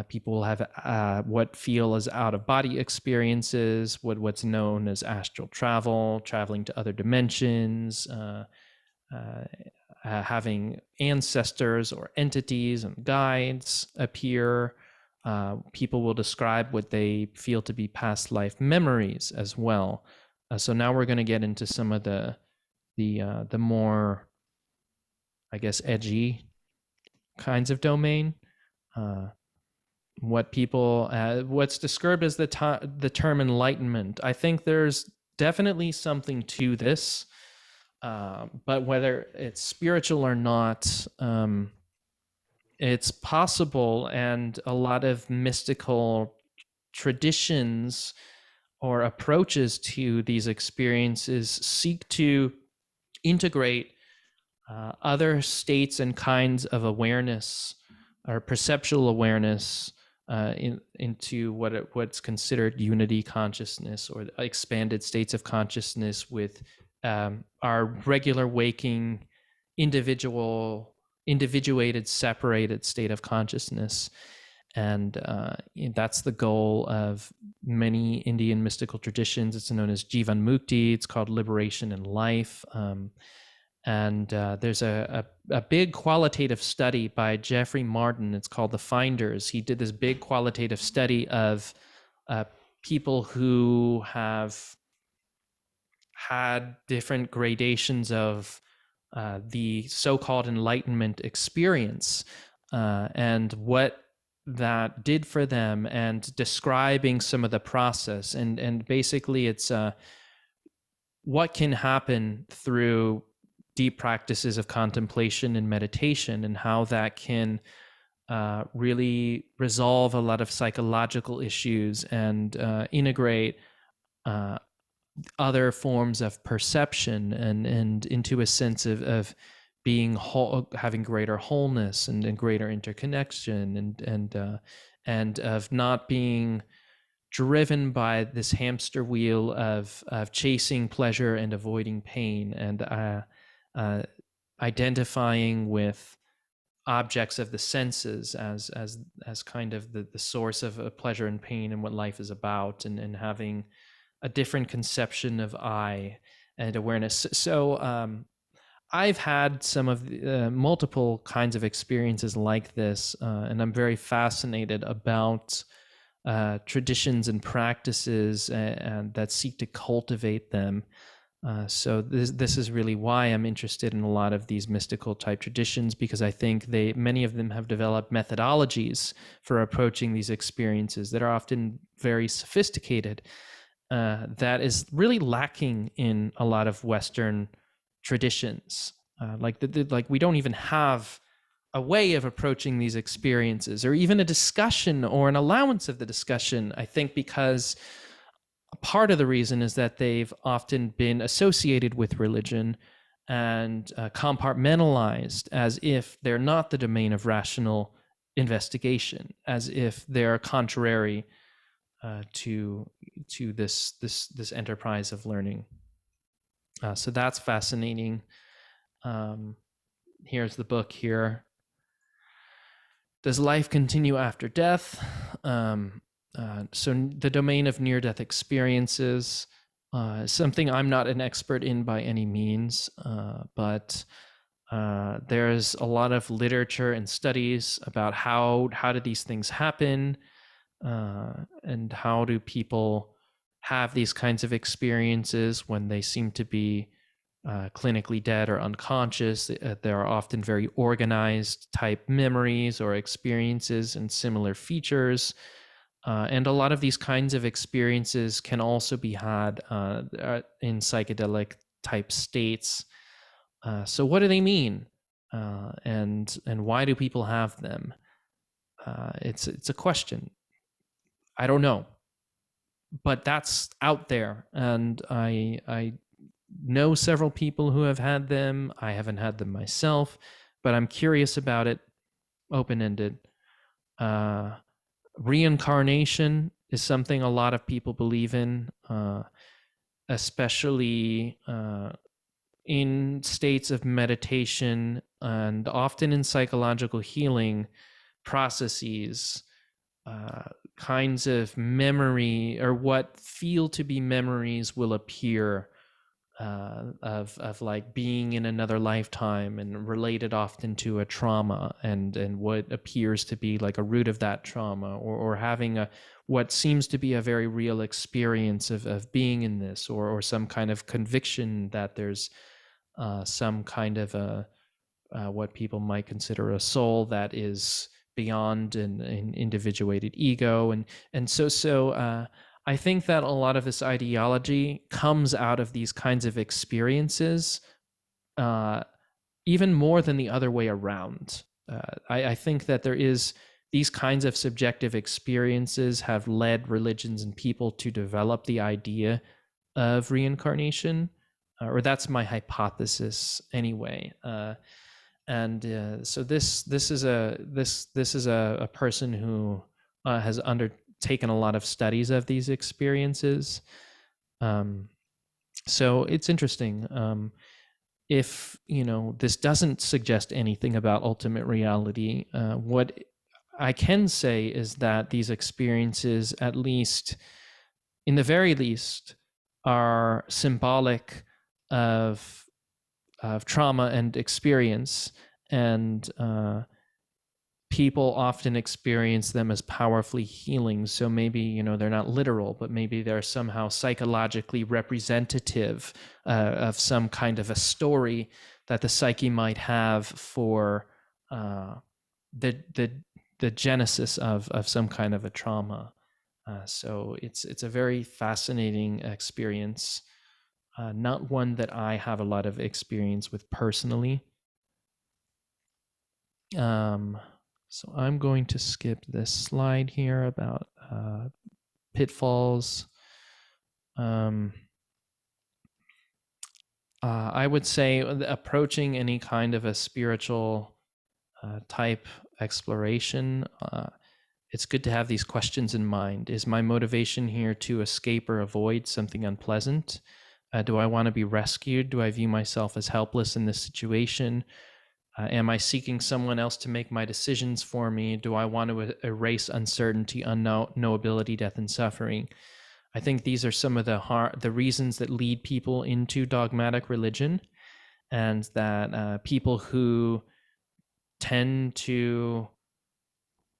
People will have what feel as out-of-body experiences, what's known as astral travel, traveling to other dimensions, having ancestors or entities and guides appear. People will describe what they feel to be past life memories as well. So now we're going to get into some of the more, I guess, edgy kinds of domain. What's described as the term enlightenment. I think there's definitely something to this, but whether it's spiritual or not, it's possible, and a lot of mystical traditions or approaches to these experiences seek to integrate other states and kinds of awareness or perceptual awareness into what's considered unity consciousness or expanded states of consciousness with our regular waking, individuated, separated state of consciousness. And that's the goal of many Indian mystical traditions. It's known as Jivan Mukti. It's called liberation in life. And there's a big qualitative study by Jeffrey Martin. It's called The Finders. He did this big qualitative study of people who have had different gradations of the so-called Enlightenment experience, and what that did for them, and describing some of the process. And basically it's what can happen through deep practices of contemplation and meditation, and how that can really resolve a lot of psychological issues and integrate other forms of perception and into a sense of being whole, having greater wholeness and greater interconnection, and of not being driven by this hamster wheel of chasing pleasure and avoiding pain, and identifying with objects of the senses as kind of the source of pleasure and pain and what life is about, and having a different conception of I and awareness. So I've had some of the multiple kinds of experiences like this, and I'm very fascinated about traditions and practices and that seek to cultivate them. So this is really why I'm interested in a lot of these mystical type traditions, because I think many of them have developed methodologies for approaching these experiences that are often very sophisticated, that is really lacking in a lot of Western traditions. Like we don't even have a way of approaching these experiences, or even a discussion or an allowance of the discussion. I think because part of the reason is that they've often been associated with religion and compartmentalized as if they're not the domain of rational investigation, as if they're contrary to this enterprise of learning. So that's fascinating. Here's the book here. Does life continue after death? So the domain of near-death experiences, something I'm not an expert in by any means, but there's a lot of literature and studies about how do these things happen, and how do people have these kinds of experiences when they seem to be clinically dead or unconscious. There are often very organized type memories or experiences and similar features. And a lot of these kinds of experiences can also be had in psychedelic type states. So what do they mean? And why do people have them? It's a question. I don't know. But that's out there. And I know several people who have had them. I haven't had them myself, but I'm curious about it, open-ended. Reincarnation is something a lot of people believe in, especially in states of meditation and often in psychological healing processes. Kinds of memory, or what feel to be memories, will appear of like being in another lifetime, and related often to a trauma, and what appears to be like a root of that trauma, or having what seems to be a very real experience of being in this, or some kind of conviction that there's some kind of what people might consider a soul that is beyond an individuated ego, and so I think that a lot of this ideology comes out of these kinds of experiences, even more than the other way around. I think that there is these kinds of subjective experiences have led religions and people to develop the idea of reincarnation, or that's my hypothesis anyway. And so this is a person who has undertaken a lot of studies of these experiences, So it's interesting. If this doesn't suggest anything about ultimate reality, what I can say is that these experiences, at least in the very least, are symbolic of trauma and experience, and people often experience them as powerfully healing. So maybe they're not literal, but maybe they're somehow psychologically representative of some kind of a story that the psyche might have for the genesis of some kind of a trauma. So it's a very fascinating experience, not one that I have a lot of experience with personally. So I'm going to skip this slide here about pitfalls. I would say approaching any kind of a spiritual type exploration, it's good to have these questions in mind. Is my motivation here to escape or avoid something unpleasant? Do I want to be rescued? Do I view myself as helpless in this situation? Am I seeking someone else to make my decisions for me? Do I want to erase uncertainty, unknowability, death, and suffering? I think these are some of the reasons that lead people into dogmatic religion, and that people who tend to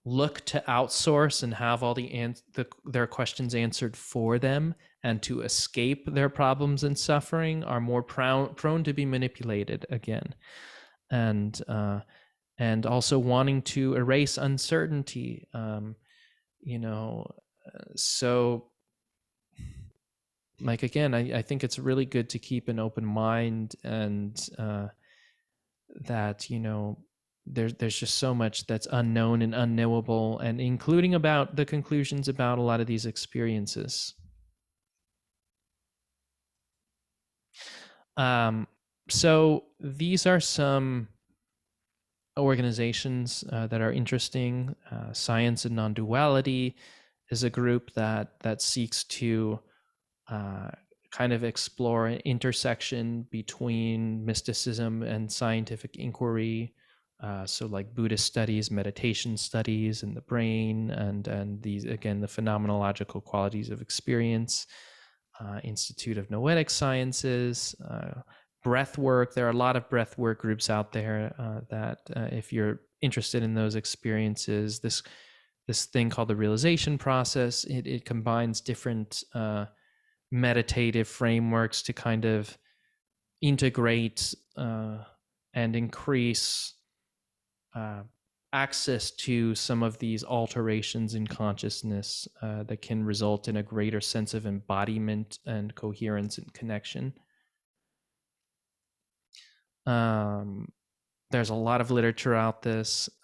look to outsource and have all their questions answered for them and to escape their problems and suffering are more prone to be manipulated again. And also wanting to erase uncertainty. So like, again, I think it's really good to keep an open mind, and that there's just so much that's unknown and unknowable, and including about the conclusions about a lot of these experiences. So these are some organizations that are interesting. Science and Non-Duality is a group that seeks to kind of explore an intersection between mysticism and scientific inquiry. So like Buddhist studies, meditation studies, and the brain, and these, again, the phenomenological qualities of experience. Institute of Noetic Sciences, breath work. There are a lot of breath work groups out there that if you're interested in those experiences, this thing called the realization process, it combines different meditative frameworks to kind of integrate and increase access to some of these alterations in consciousness that can result in a greater sense of embodiment and coherence and connection. There's a lot of literature out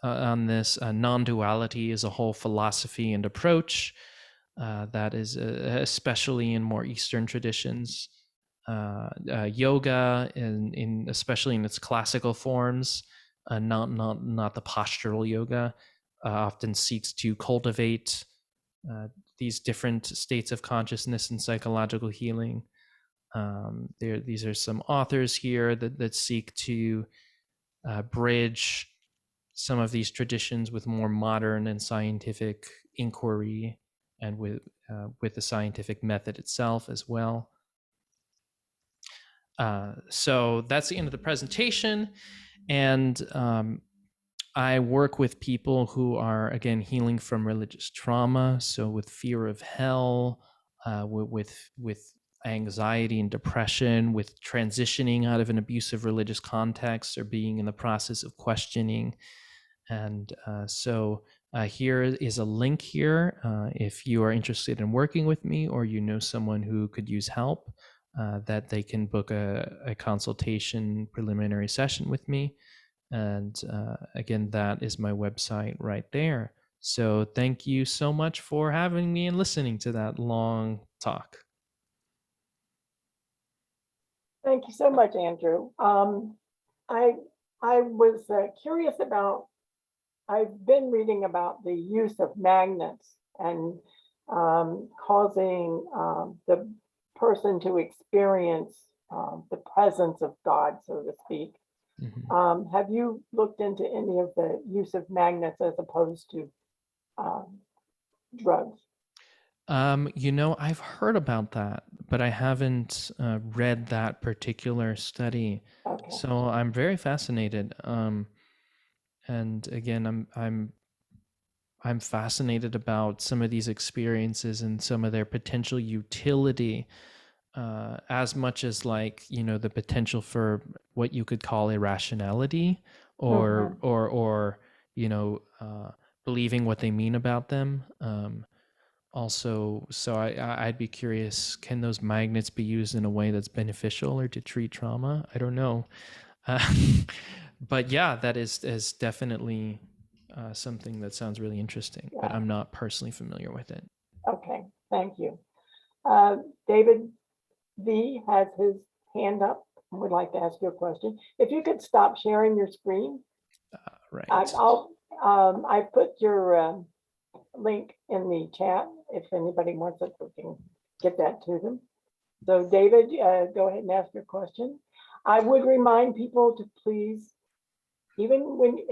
on this. Non-duality is a whole philosophy and approach that is especially in more Eastern traditions. Yoga, especially in its classical forms, not the postural yoga, often seeks to cultivate these different states of consciousness and psychological healing. These are some authors here that seek to bridge some of these traditions with more modern and scientific inquiry, and with the scientific method itself as well. So that's the end of the presentation. And I work with people who are, again, healing from religious trauma. So with fear of hell, with anxiety and depression, with transitioning out of an abusive religious context, or being in the process of questioning. And so here is a link here if you are interested in working with me, or you know someone who could use help, that they can book a consultation preliminary session with me. And again, that is my website right there. So thank you so much for having me and listening to that long talk. Thank you so much, Andrew. I was curious about, I've been reading about the use of magnets and causing the person to experience the presence of God, so to speak. Have you looked into any of the use of magnets as opposed to drugs? I've heard about that, but I haven't read that particular study. Okay. So I'm very fascinated. And again, I'm fascinated about some of these experiences and some of their potential utility, as much as the potential for what you could call irrationality, or believing what they mean about them. Also, so I'd be curious, can those magnets be used in a way that's beneficial or to treat trauma? I don't know. But yeah, that is definitely something that sounds really interesting, but Yeah. I'm not personally familiar with it. Okay, thank you. David V has his hand up and would like to ask you a question. If you could stop sharing your screen. Right. I put your link in the chat. If anybody wants it, we can get that to them. So David, go ahead and ask your question. I would remind people to please,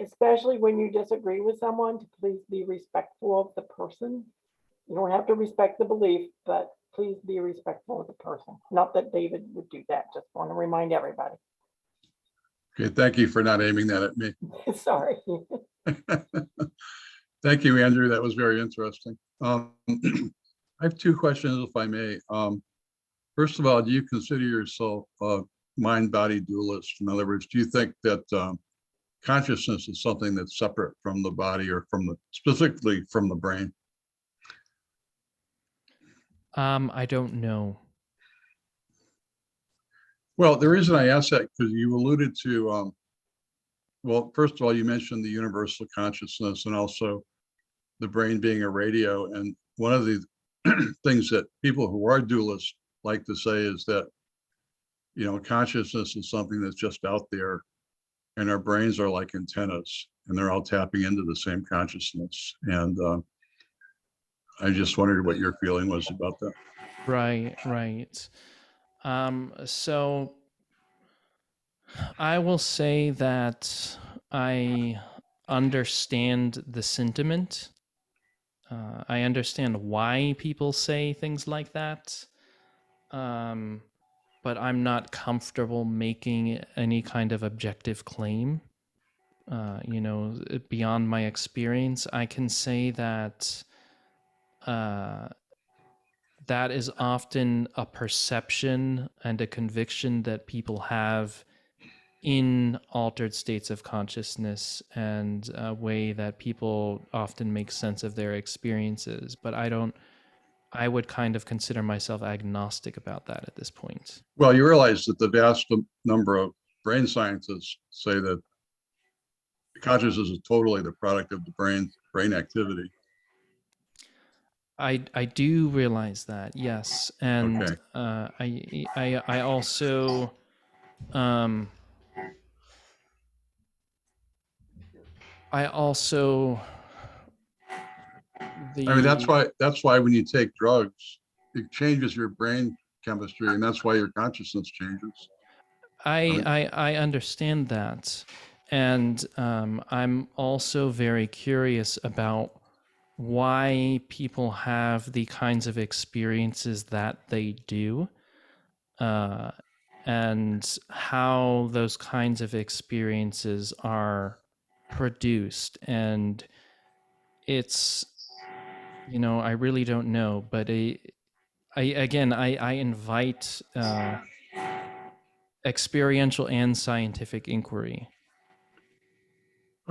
especially when you disagree with someone, to please be respectful of the person. You don't have to respect the belief, but please be respectful of the person. Not that David would do that, just want to remind everybody. Okay, thank you for not aiming that at me. Sorry. Thank you, Andrew. That was very interesting. I have two questions, if I may. First of all, do you consider yourself a mind-body dualist? In other words, do you think that consciousness is something that's separate from the body, or specifically from the brain? I don't know. Well, the reason I asked that, because you alluded to, well, first of all, you mentioned the universal consciousness and also the brain being a radio. And one of the things that people who are dualists like to say is that, consciousness is something that's just out there, and our brains are like antennas, and they're all tapping into the same consciousness. And I just wondered what your feeling was about that. Right. So I will say that I understand the sentiment. I understand why people say things like that. But I'm not comfortable making any kind of objective claim. Beyond my experience, I can say that that is often a perception and a conviction that people have in altered states of consciousness, and a way that people often make sense of their experiences. But I would kind of consider myself agnostic about that at this point. Well, you realize that the vast number of brain scientists say that consciousness is totally the product of the brain activity. I do realize that, yes, and Okay. I also I mean, that's why when you take drugs, it changes your brain chemistry, and that's why your consciousness changes. I understand that, and I'm also very curious about why people have the kinds of experiences that they do, and how those kinds of experiences are produced. And it's, I really don't know, but I invite experiential and scientific inquiry.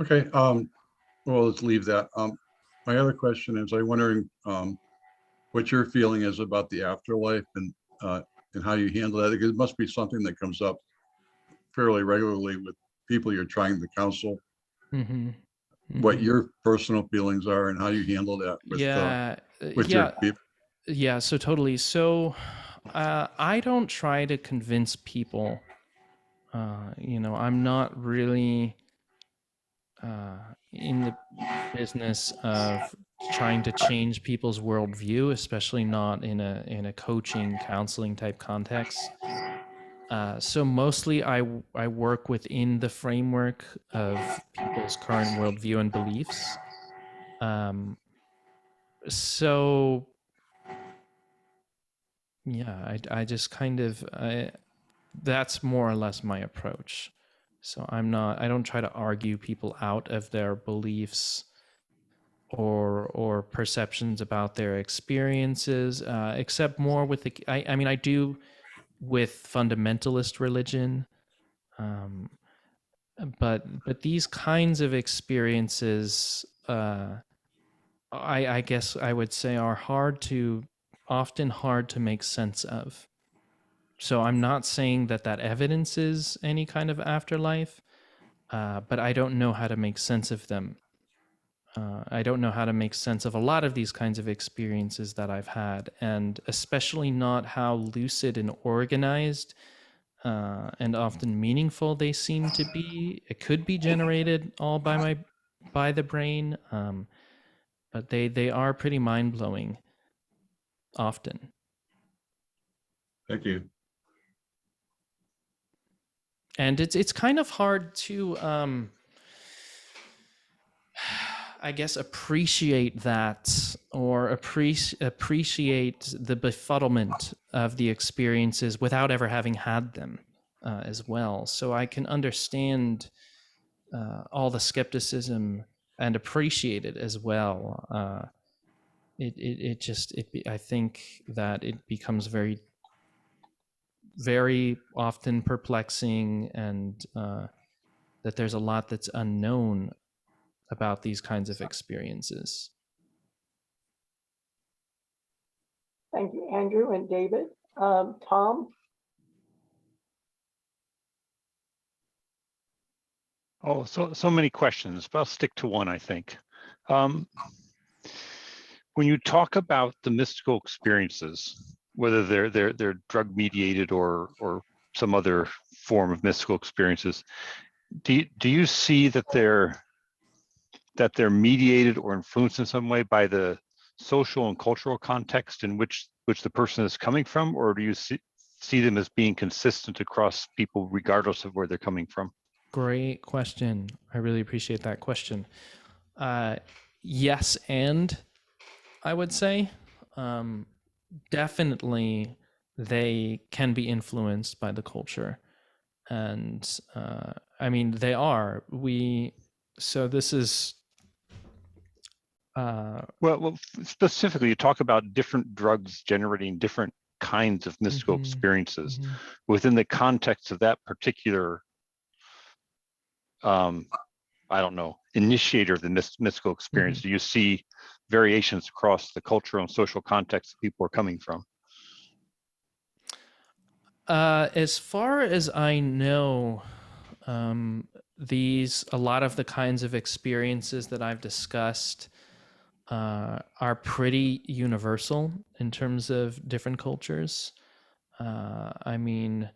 Okay. Well, let's leave that. My other question is, I'm wondering what your feeling is about the afterlife, and how you handle that. It must be something that comes up fairly regularly with people you're trying to counsel. Mm-hmm. What your personal feelings are and how you handle that with your people. Yeah, so totally. So I don't try to convince people. I'm not really in the business of trying to change people's worldview, especially not in a coaching, counseling type context. So mostly I work within the framework of people's current worldview and beliefs. So yeah, I just kind of that's more or less my approach. So I don't try to argue people out of their beliefs or perceptions about their experiences, except more with I mean I do with fundamentalist religion, but these kinds of experiences, I guess I would say are often hard to make sense of. So I'm not saying that evidences any kind of afterlife, but I don't know how to make sense of them. I don't know how to make sense of a lot of these kinds of experiences that I've had, and especially not how lucid and organized and often meaningful they seem to be. It could be generated all by the brain, but they are pretty mind blowing often. Thank you. And it's kind of hard to I guess appreciate that, or appreciate the befuddlement of the experiences without ever having had them as well. So I can understand all the skepticism and appreciate it as well. I think that it becomes very, very often perplexing, and that there's a lot that's unknown about these kinds of experiences. Thank you, Andrew and David. Tom? Oh, so many questions, but I'll stick to one, I think. When you talk about the mystical experiences, whether they're drug mediated or some other form of mystical experiences, do you see that they're mediated or influenced in some way by the social and cultural context in which the person is coming from, or do you see them as being consistent across people regardless of where they're coming from? Great question. I really appreciate that question. Yes, and I would say definitely they can be influenced by the culture. And I mean, they are. So this is... Well, specifically, you talk about different drugs generating different kinds of mystical experiences within the context of that particular I don't know, initiator of the mystical experience. Do you see variations across the cultural and social context that people are coming from? As far as I know, a lot of the kinds of experiences that I've discussed are pretty universal in terms of different cultures. I mean,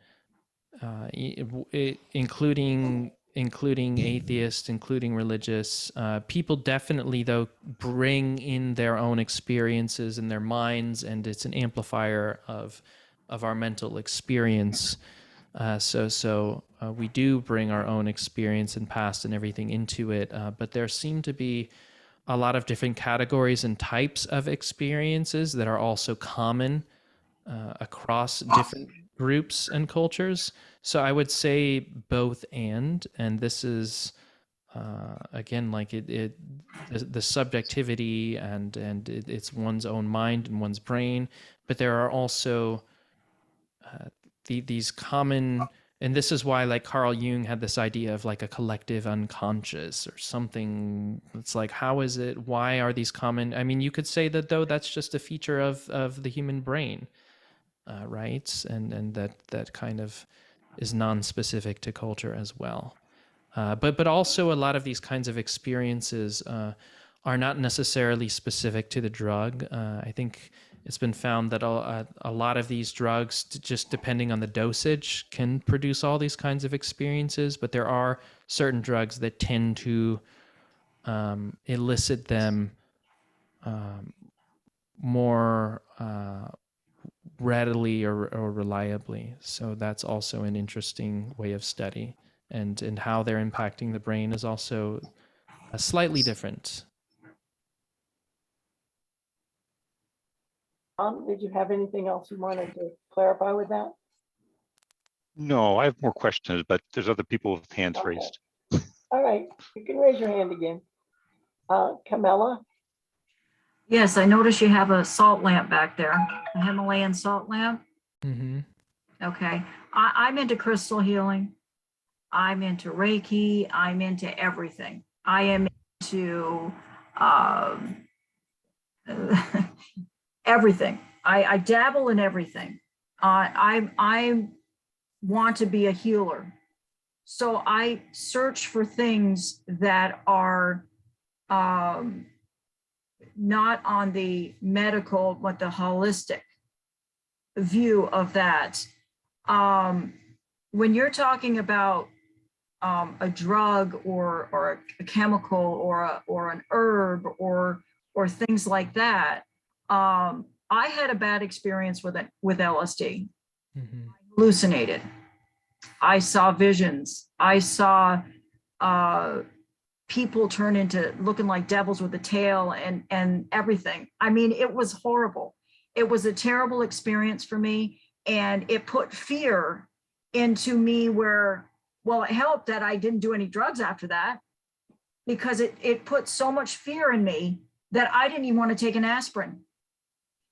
including atheists, including religious people, definitely though bring in their own experiences in their minds, and it's an amplifier of our mental experience. So we do bring our own experience and past and everything into it, but there seem to be a lot of different categories and types of experiences that are also common across different groups and cultures. So I would say both and this is again, like the subjectivity and it's one's own mind and one's brain, but there are also these common, and this is why like Carl Jung had this idea of like a collective unconscious or something. It's like, why are these common? I mean, you could say that though that's just a feature of the human brain, right? And that kind of is non-specific to culture as well. But also a lot of these kinds of experiences are not necessarily specific to the drug. I think it's been found that a lot of these drugs, just depending on the dosage, can produce all these kinds of experiences, but there are certain drugs that tend to elicit them um, more readily or reliably. So that's also an interesting way of study, and how they're impacting the brain is also slightly different. Did you have anything else you wanted to clarify with that? No, I have more questions, but there's other people with hands Okay. raised. All right, you can raise your hand again. Camilla? Yes, I notice you have a salt lamp back there, a Himalayan salt lamp. Mm-hmm. Okay, I'm into crystal healing. I'm into Reiki. I'm into everything. I am into um, everything. I dabble in everything. I want to be a healer. So I search for things that are not on the medical, but the holistic view of that. When you're talking about a drug or a chemical or an herb or things like that, I had a bad experience with it with LSD. Mm-hmm. Hallucinated. I saw visions. I saw people turn into looking like devils with a tail and everything. I mean, it was horrible. It was a terrible experience for me, and it put fear into me where, well, it helped that I didn't do any drugs after that, because it put so much fear in me that I didn't even want to take an aspirin,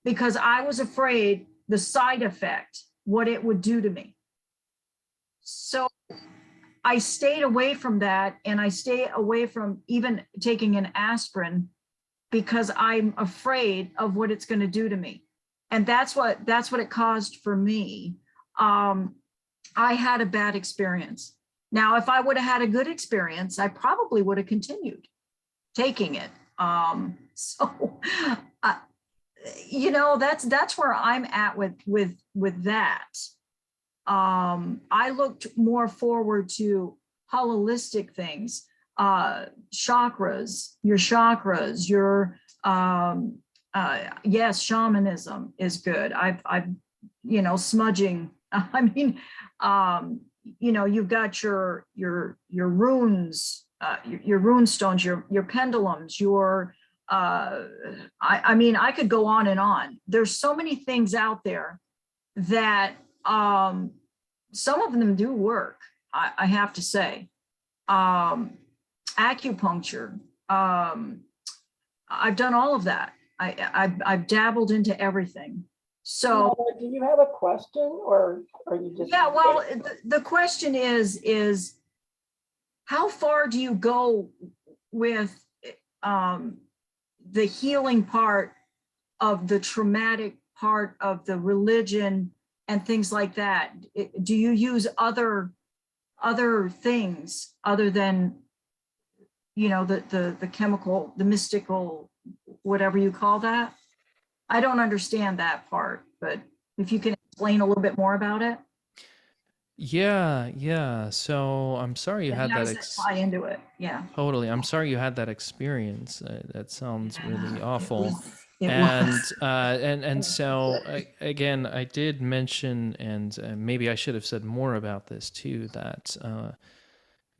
because I was afraid the side effect, what it would do to me. So I stayed away from that, and I stay away from even taking an aspirin because I'm afraid of what it's going to do to me. And that's what it caused for me. I had a bad experience. Now, if I would have had a good experience, I probably would have continued taking it. That's where I'm at with that. I looked more forward to holistic things, chakras, your yes, shamanism is good. I've smudging. I mean, you've got your runes, your rune stones, your pendulums, your I mean, I could go on and on. There's so many things out there that some of them do work, I have to say. Acupuncture, I've done all of that. I've dabbled into everything. So Do you have a question, or are you just? yeah, well, the question is how far do you go with the healing part of the traumatic part of the religion and things like that? Do you use other things other than the chemical, the mystical, whatever you call that? I don't understand that part, but if you can explain a little bit more about it. Yeah. So I'm sorry you had How that. does that tie into it? Yeah. Totally. I'm sorry you had that experience. That sounds really awful. It And was. so again, I did mention, and maybe I should have said more about this too, that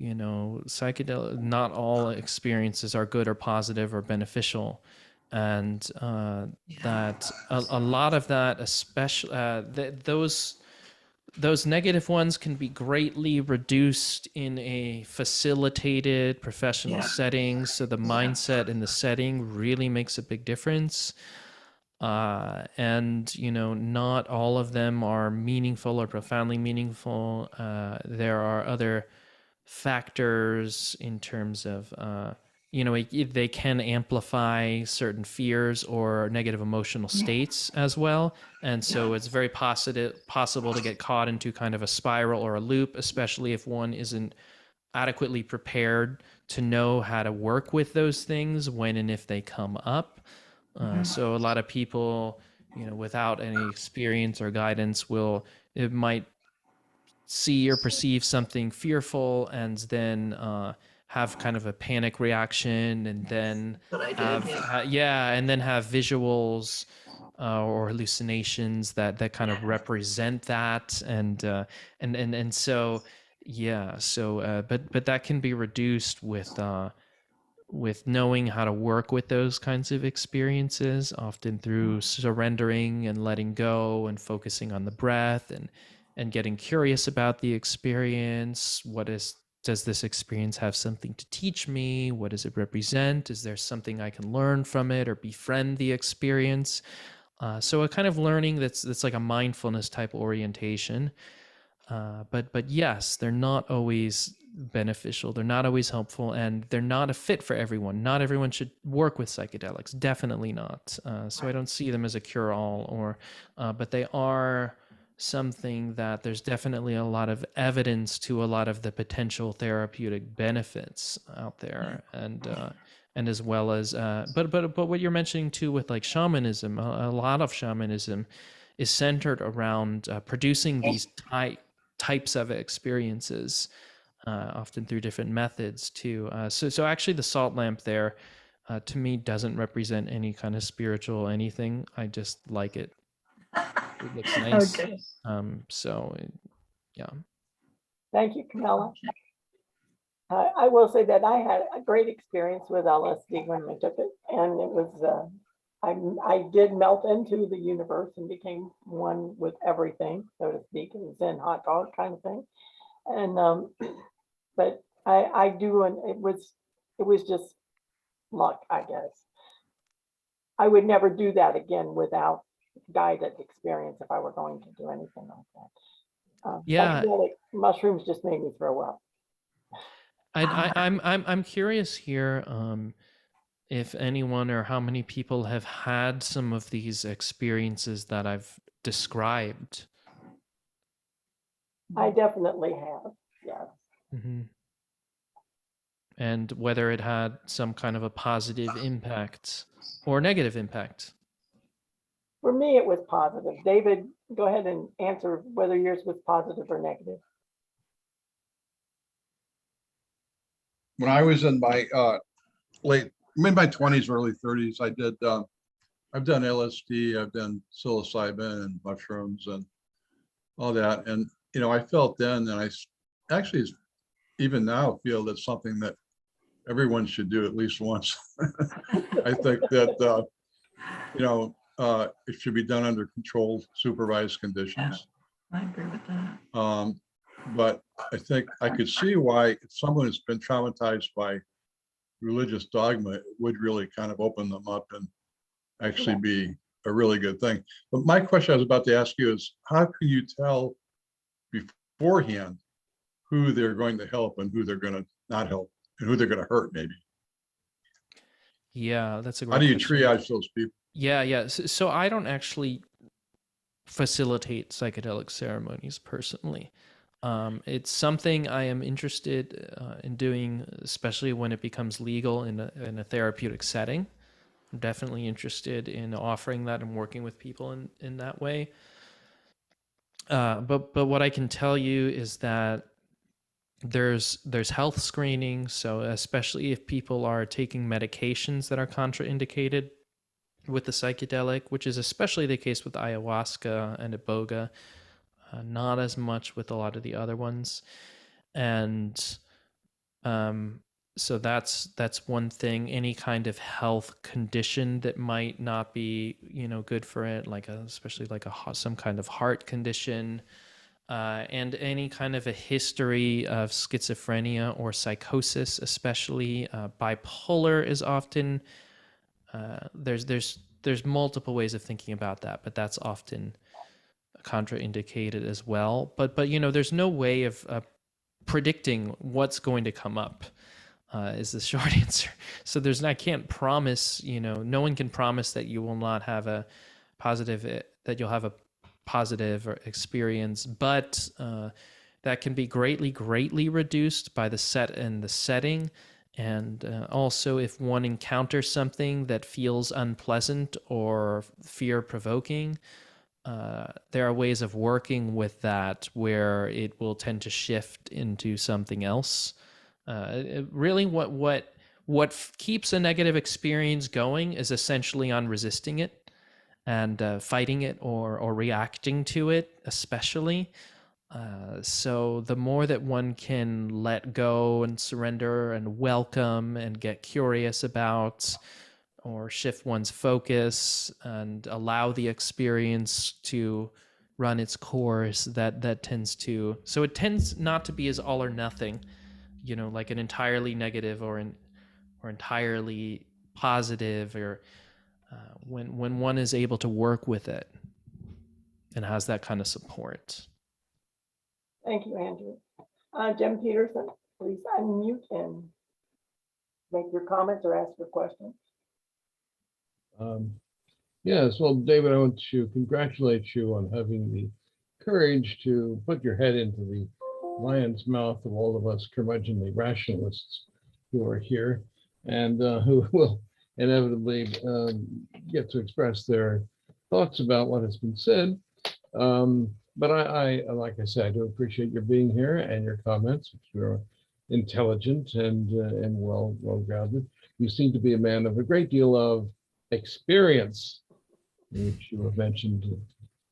psychedelic, not all experiences are good or positive or beneficial, and that a lot of that, especially those negative ones, can be greatly reduced in a facilitated professional setting. So the mindset and the setting really makes a big difference. And not all of them are meaningful or profoundly meaningful. There are other factors in terms of they can amplify certain fears or negative emotional states as well, and so it's very possible to get caught into kind of a spiral or a loop, especially if one isn't adequately prepared to know how to work with those things when and if they come up. So a lot of people, without any experience or guidance, might see or perceive something fearful, and then have kind of a panic reaction, and then But I did, have and then have visuals or hallucinations that kind of represent that, and so but that can be reduced with knowing how to work with those kinds of experiences, often through surrendering and letting go and focusing on the breath, and getting curious about the experience. Does this experience have something to teach me? What does it represent? Is there something I can learn from it or befriend the experience? So a kind of learning that's like a mindfulness type orientation. But yes, they're not always beneficial. They're not always helpful, and they're not a fit for everyone. Not everyone should work with psychedelics. Definitely not. So I don't see them as a cure-all, but they are something that there's definitely a lot of evidence to a lot of the potential therapeutic benefits out there, and as well as but what you're mentioning too with like shamanism, a lot of shamanism is centered around producing these types of experiences, often through different methods too. So actually, the salt lamp there, to me, doesn't represent any kind of spiritual anything. I just like it. It looks nice. Okay. Yeah. Thank you, Camilla. I will say that I had a great experience with LSD when I took it, and it was, I did melt into the universe and became one with everything, so to speak. It was in hot dog kind of thing. And but I do, and it was just luck, I guess. I would never do that again without guided experience if I were going to do anything like that. Yeah. Psychedelic mushrooms just made me throw up. I'm curious here, if anyone or how many people have had some of these experiences that I've described. I definitely have, yes. Mm-hmm. And whether it had some kind of a positive impact or negative impact. For me, it was positive. David, go ahead and answer whether yours was positive or negative. When I was in my my 20s, early 30s, I've done LSD, I've done psilocybin and mushrooms and all that. And, I felt then, and I actually even now feel that's something that everyone should do at least once. I think that, it should be done under controlled, supervised conditions. I agree with that. But I think I could see why if someone has been traumatized by religious dogma, it would really kind of open them up and actually be a really good thing. But my question I was about to ask you is, how can you tell beforehand who they're going to help and who they're going to not help and who they're going to hurt, maybe? Yeah, that's a great How do you question. triage those people? Yeah. So I don't actually facilitate psychedelic ceremonies personally. It's something I am interested in doing, especially when it becomes legal in a therapeutic setting. I'm definitely interested in offering that and working with people in that way. But what I can tell you is that there's health screening. So especially if people are taking medications that are contraindicated with the psychedelic, which is especially the case with ayahuasca and iboga, not as much with a lot of the other ones. And so that's one thing. Any kind of health condition that might not be good for it, especially like some kind of heart condition, and any kind of a history of schizophrenia or psychosis, especially bipolar is often there's multiple ways of thinking about that, but that's often contraindicated as well. But there's no way of predicting what's going to come up, is the short answer. So I can't promise, no one can promise that you will not have a positive, that you'll have a positive experience, but that can be greatly reduced by the set and the setting. And also, if one encounters something that feels unpleasant or fear-provoking, there are ways of working with that where it will tend to shift into something else. Really, what keeps a negative experience going is essentially on resisting it and fighting it or reacting to it, especially. So the more that one can let go and surrender and welcome and get curious about, or shift one's focus and allow the experience to run its course, that tends to, so it tends not to be as all or nothing, like an entirely negative or entirely positive, or when one is able to work with it and has that kind of support. Thank you, Andrew. Jim Peterson, please unmute and make your comments or ask your questions. Yes, well, David, I want to congratulate you on having the courage to put your head into the lion's mouth of all of us curmudgeonly rationalists who are here and who will inevitably get to express their thoughts about what has been said. But I, like I said, I do appreciate your being here and your comments, which are intelligent and well grounded. You seem to be a man of a great deal of experience, which you have mentioned,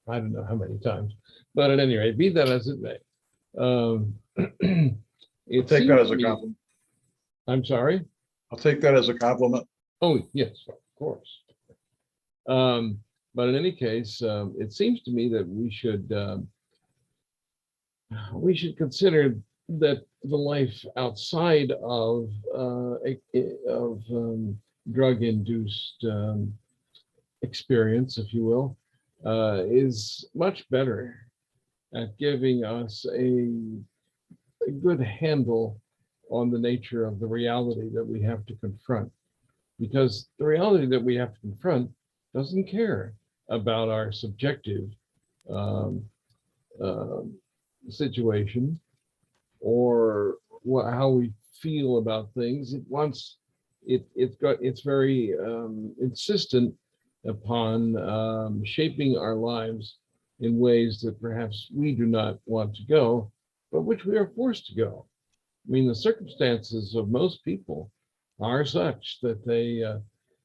I don't know how many times. But at any rate, be that as it may, I'll take that as a compliment. I'm sorry? I'll take that as a compliment. Oh, yes, of course. But in any case, it seems to me that we should consider that the life outside of drug-induced experience, if you will, is much better at giving us a good handle on the nature of the reality that we have to confront. Because the reality that we have to confront doesn't care about our subjective situation or how we feel about things. It's very insistent upon shaping our lives in ways that perhaps we do not want to go, but which we are forced to go. I mean, the circumstances of most people are such that they,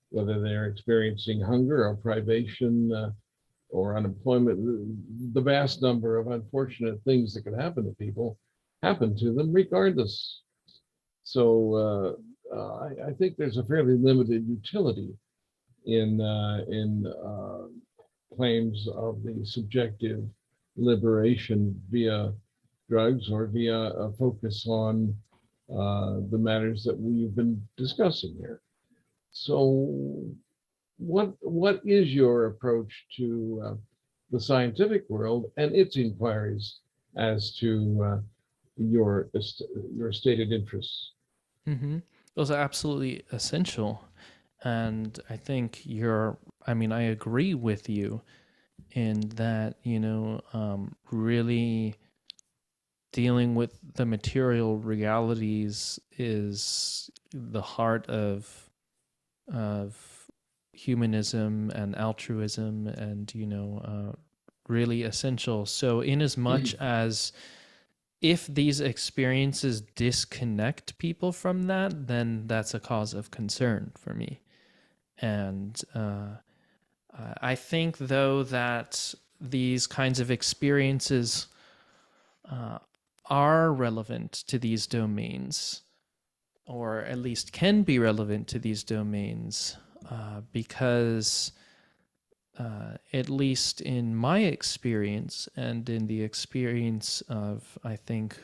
whether they're experiencing hunger or privation or unemployment, the vast number of unfortunate things that can happen to people happen to them regardless. So I think there's a fairly limited utility in claims of the subjective liberation via drugs or via a focus on the matters that we've been discussing here. So what is your approach to the scientific world and its inquiries as to your stated interests? Mm-hmm. Those are absolutely essential. And I think I agree with you in that, really dealing with the material realities is the heart of humanism and altruism, and really essential. So in as much as if these experiences disconnect people from that, then that's a cause of concern for me. And I think, though, that these kinds of experiences are relevant to these domains, or at least can be relevant to these domains, because at least in my experience and in the experience of, I think,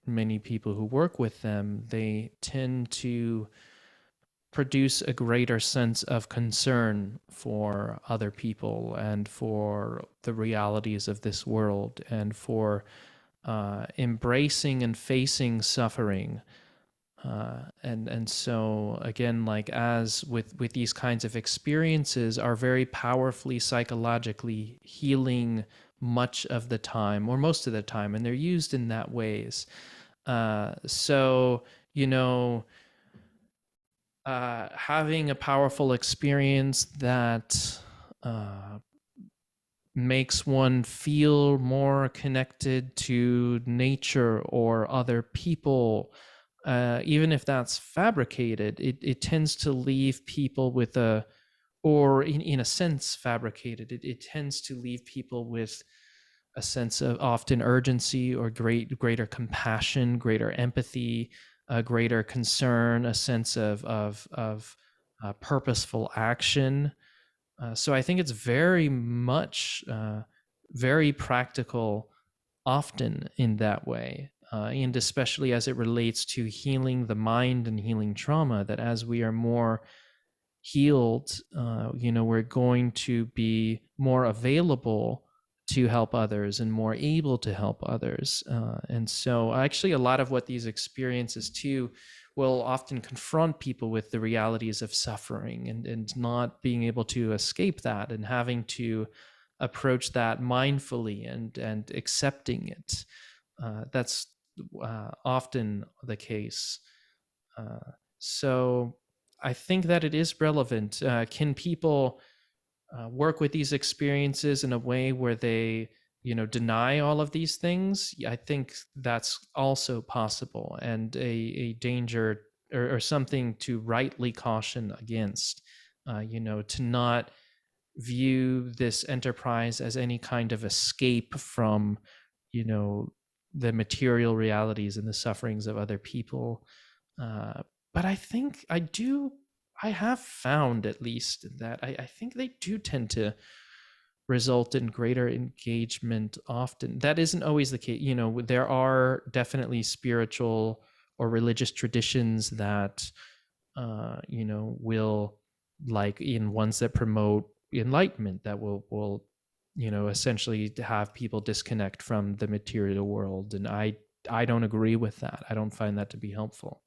many people who work with them, they tend to produce a greater sense of concern for other people and for the realities of this world, and for embracing and facing suffering. And so again, like as with these kinds of experiences, are very powerfully psychologically healing much of the time, or most of the time, and they're used in that ways. So having a powerful experience that makes one feel more connected to nature or other people, even if that's fabricated, it tends to leave people with or in a sense fabricated, it tends to leave people with a sense of often urgency or greater compassion, greater empathy, a greater concern, a sense of purposeful action. So I think it's very much very practical, often in that way, and especially as it relates to healing the mind and healing trauma. That as we are more healed, we're going to be more available to help others and more able to help others. And so actually a lot of what these experiences too will often confront people with the realities of suffering and not being able to escape that and having to approach that mindfully and accepting it. That's often the case. So I think that it is relevant. Can people work with these experiences in a way where they, deny all of these things? I think that's also possible, and a danger or something to rightly caution against. To not view this enterprise as any kind of escape from, the material realities and the sufferings of other people. But I think I have found at least that I think they do tend to result in greater engagement often. That isn't always the case. There are definitely spiritual or religious traditions that, will, like in ones that promote enlightenment, that will essentially have people disconnect from the material world. And I don't agree with that. I don't find that to be helpful.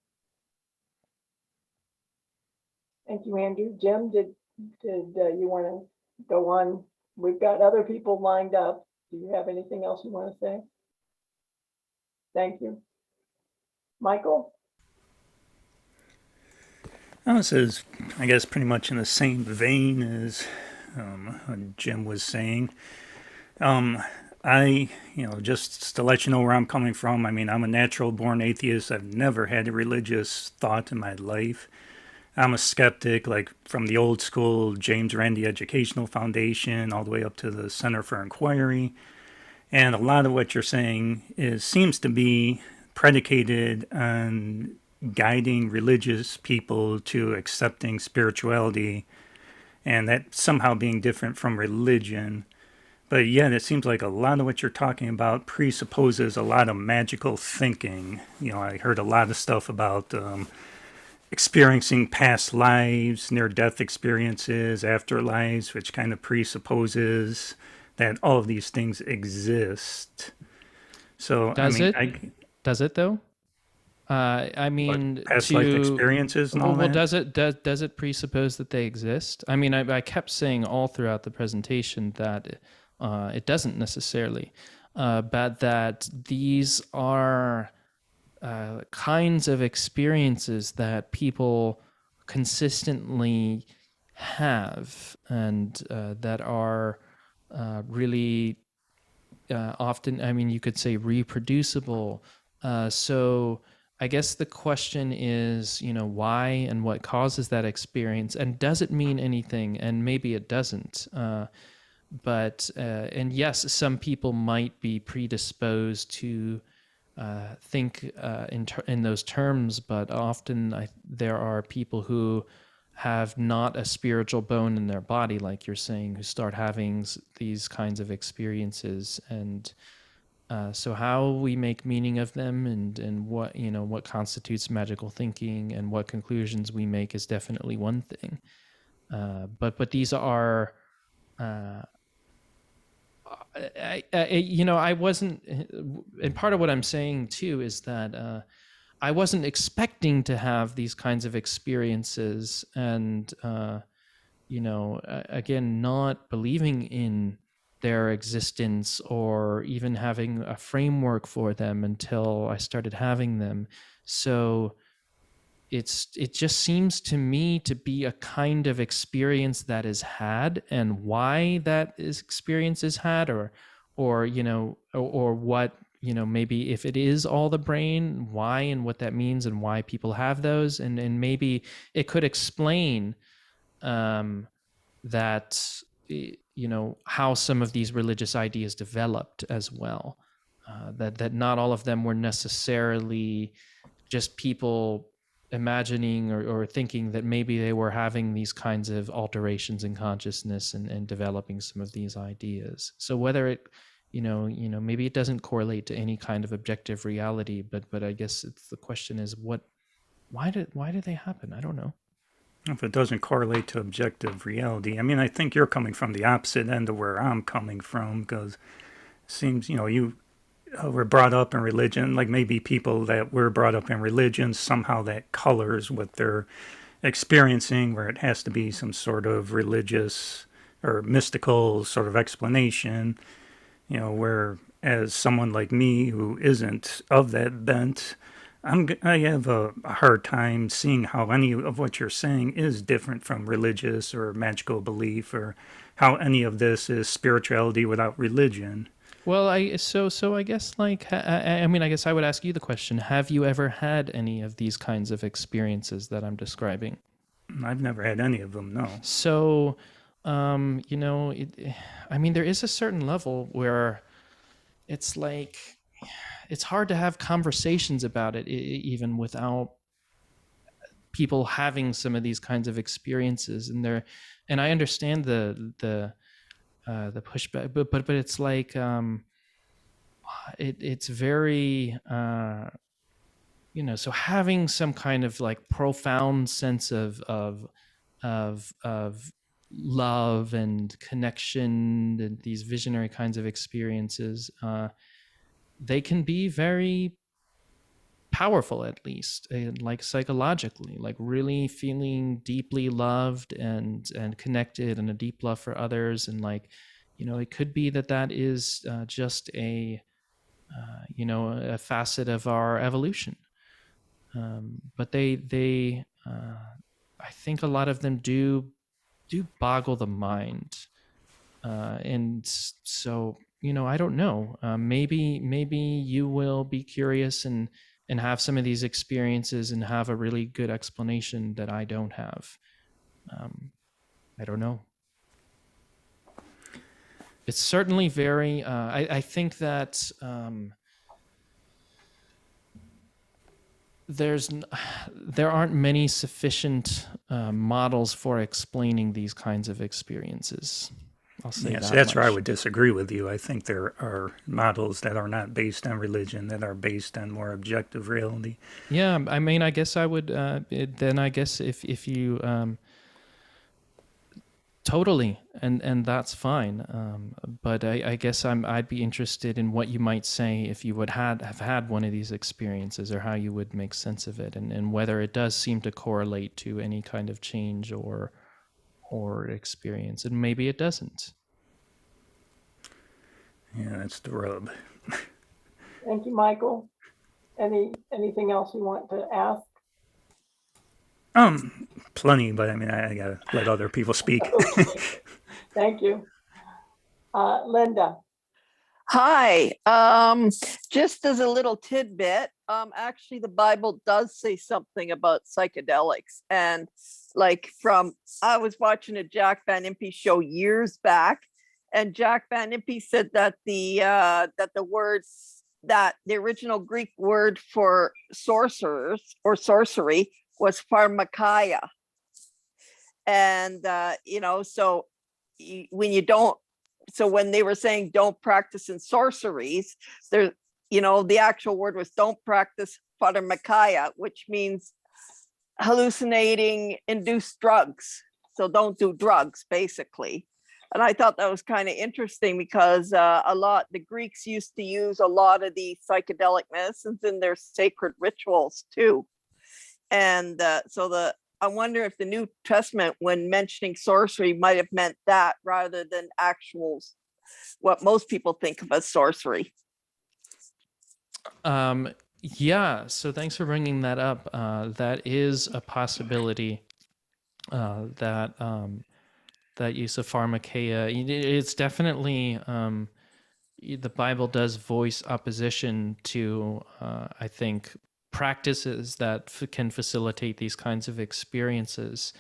Thank you, Andrew. Jim, did you want to go on? We've got other people lined up. Do you have anything else you want to say? Thank you. Michael? This is, I guess, pretty much in the same vein as Jim was saying. Just to let you know where I'm coming from, I mean, I'm a natural born atheist. I've never had a religious thought in my life. I'm a skeptic, like from the old school James Randi Educational Foundation all the way up to the Center for Inquiry. And a lot of what you're saying seems to be predicated on guiding religious people to accepting spirituality, and that somehow being different from religion. But yet it seems like a lot of what you're talking about presupposes a lot of magical thinking. I heard a lot of stuff about experiencing past lives, near-death experiences, afterlives, which kind of presupposes that all of these things exist. So does it though? I mean, past life experiences and all well, that? does it presuppose that they exist? I mean, I kept saying all throughout the presentation that it doesn't necessarily, but that these are kinds of experiences that people consistently have, and that are really often, I mean, you could say reproducible. So I guess the question is, why and what causes that experience, and does it mean anything? And maybe it doesn't. And yes, some people might be predisposed to think in those terms, but often there are people who have not a spiritual bone in their body, like you're saying, who start having these kinds of experiences. And so how we make meaning of them and what constitutes magical thinking and what conclusions we make is definitely one thing. But these are I wasn't, and part of what I'm saying too is that I wasn't expecting to have these kinds of experiences, and again, not believing in their existence or even having a framework for them until I started having them. So it just seems to me to be a kind of experience that is had, and why that experience is had, or what maybe if it is all the brain, why and what that means and why people have those, and maybe it could explain that how some of these religious ideas developed as well. That not all of them were necessarily just people imagining or thinking that maybe they were having these kinds of alterations in consciousness and developing some of these ideas. So whether it, maybe it doesn't correlate to any kind of objective reality, but I guess the question is why did they happen? I don't know. If it doesn't correlate to objective reality, I mean, I think you're coming from the opposite end of where I'm coming from, because it seems, you were brought up in religion, like maybe people that were brought up in religion, somehow that colors what they're experiencing, where it has to be some sort of religious or mystical sort of explanation, whereas someone like me who isn't of that bent, I have a hard time seeing how any of what you're saying is different from religious or magical belief, or how any of this is spirituality without religion. Well, I guess I mean, I guess I would ask you the question: have you ever had any of these kinds of experiences that I'm describing? I've never had any of them, no. So, I mean, there is a certain level where it's like it's hard to have conversations about it, even without people having some of these kinds of experiences. And I understand the pushback, but it's like it's very so having some kind of like profound sense of love and connection and these visionary kinds of experiences, they can be very powerful, at least like psychologically, like really feeling deeply loved and connected, and a deep love for others. And like, it could be that is just a facet of our evolution. But they I think a lot of them do boggle the mind. And so, I don't know. Maybe you will be curious and have some of these experiences and have a really good explanation that I don't have. I don't know. It's certainly very. I think that there aren't many sufficient models for explaining these kinds of experiences. I'll say Yes, that that's where I much. would disagree with you. I think there are models that are not based on religion, that are based on more objective reality. Yeah, I mean, I guess I would. Then I guess if you totally, and that's fine. But I guess I'd be interested in what you might say if you would have had one of these experiences, or how you would make sense of it, and whether it does seem to correlate to any kind of change or experience, and maybe it doesn't. Yeah, that's the rub. Thank you, Michael. Anything else you want to ask? Plenty, but I mean, I gotta let other people speak. Okay. Thank you. Linda. Hi. Just as a little tidbit, actually the Bible does say something about psychedelics. And I was watching a Jack Van Impe show years back, and Jack Van Impe said that the original Greek word for sorcerers or sorcery was pharmakeia. And when they were saying don't practice in sorceries, the actual word was don't practice pharmakeia, which means hallucinating induced drugs. So don't do drugs, basically. And I thought that was kind of interesting, because the Greeks used to use a lot of the psychedelic medicines in their sacred rituals too. And I wonder if the New Testament, when mentioning sorcery, might have meant that rather than what most people think of as sorcery. Yeah, so thanks for bringing that up. That is a possibility, that use of pharmakeia. It's definitely the Bible does voice opposition to, I think, practices that can facilitate these kinds of experiences.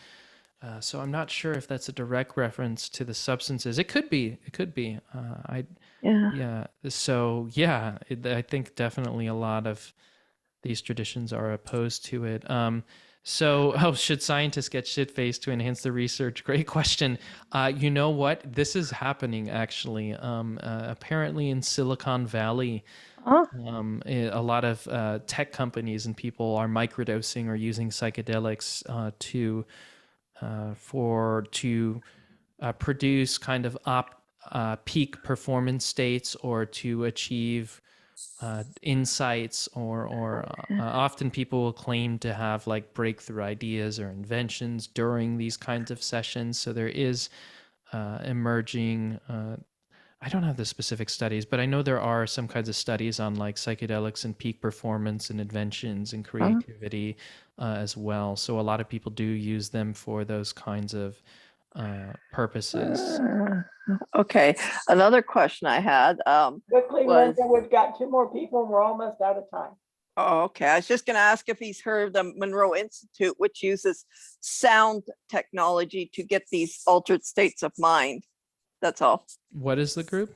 So I'm not sure if that's a direct reference to the substances. It could be. It could be. Yeah. Yeah. So yeah, I think definitely a lot of these traditions are opposed to it. Should scientists get shit-faced to enhance the research? Great question. You know what? This is happening actually. Apparently in Silicon Valley, Oh, a lot of tech companies and people are microdosing or using psychedelics to produce kind of peak performance states or to achieve insights or often people will claim to have like breakthrough ideas or inventions during these kinds of sessions. So there is emerging I don't have the specific studies, but I know there are some kinds of studies on like psychedelics and peak performance and inventions and creativity as well. So a lot of people do use them for those kinds of purposes. okay. Another question I had Quickly, was, Linda, we've got 2 more people and we're almost out of time. oh, okay. I was just going to ask if he's heard of the Monroe Institute, which uses sound technology to get these altered states of mind. That's all. What is the group?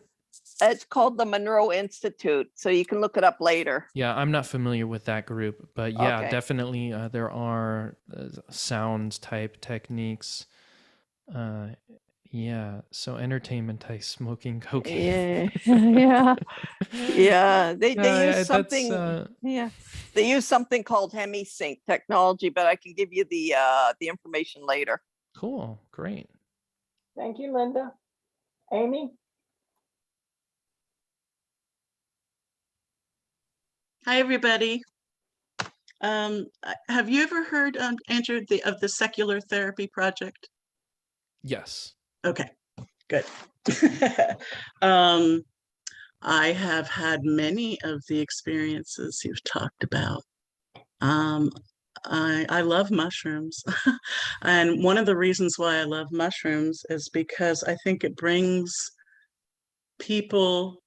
It's called the Monroe Institute, so you can look it up later. Yeah, I'm not familiar with that group, but yeah, Okay. definitely there are sound type techniques. Yeah, so entertainment type smoking cocaine. Yeah, yeah, yeah. They Yeah, use that's something. Yeah, they use something called hemisync technology, but I can give you the information later. cool. Great. Thank you, Linda. Amy? Hi, everybody. Have you ever heard, Andrew, of the Secular Therapy Project? Yes. Okay, good. I have had many of the experiences you've talked about. I love mushrooms. And one of the reasons why I love mushrooms is because I think it brings people,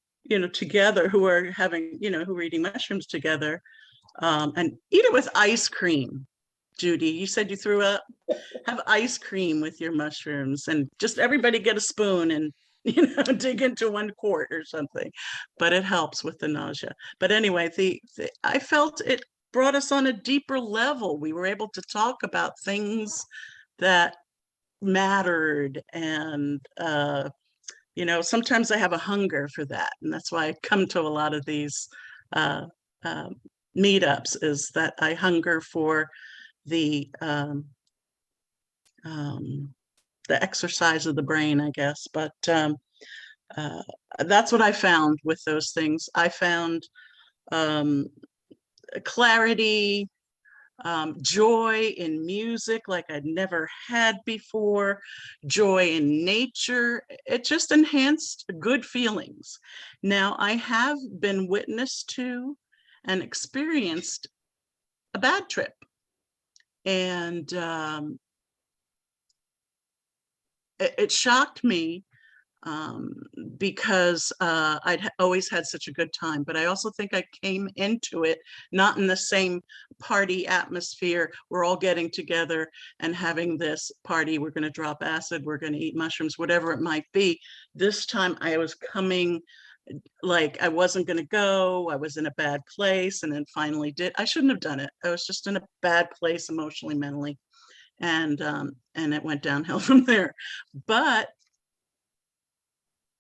together who are having, who are eating mushrooms together, and eat it with ice cream. Judy, you said you threw up. Have ice cream with your mushrooms and just everybody get a spoon and dig into 1 quart or something. But it helps with the nausea. But anyway, I felt it brought us on a deeper level. We were able to talk about things that mattered, and sometimes I have a hunger for that, and that's why I come to a lot of these uh, meetups, is that I hunger for the exercise of the brain, I guess. But that's what I found with those things. I found clarity, joy in music like I'd never had before, joy in nature. It just enhanced good feelings. Now, I have been witness to and experienced a bad trip. And it shocked me because I'd always had such a good time, but I also think I came into it not in the same party atmosphere. We're all getting together and having this party. We're going to drop acid. We're going to eat mushrooms, whatever it might be. This time I was coming like I wasn't going to go. I was in a bad place, and then finally did. I shouldn't have done it. I was just in a bad place emotionally, mentally, and it went downhill from there. But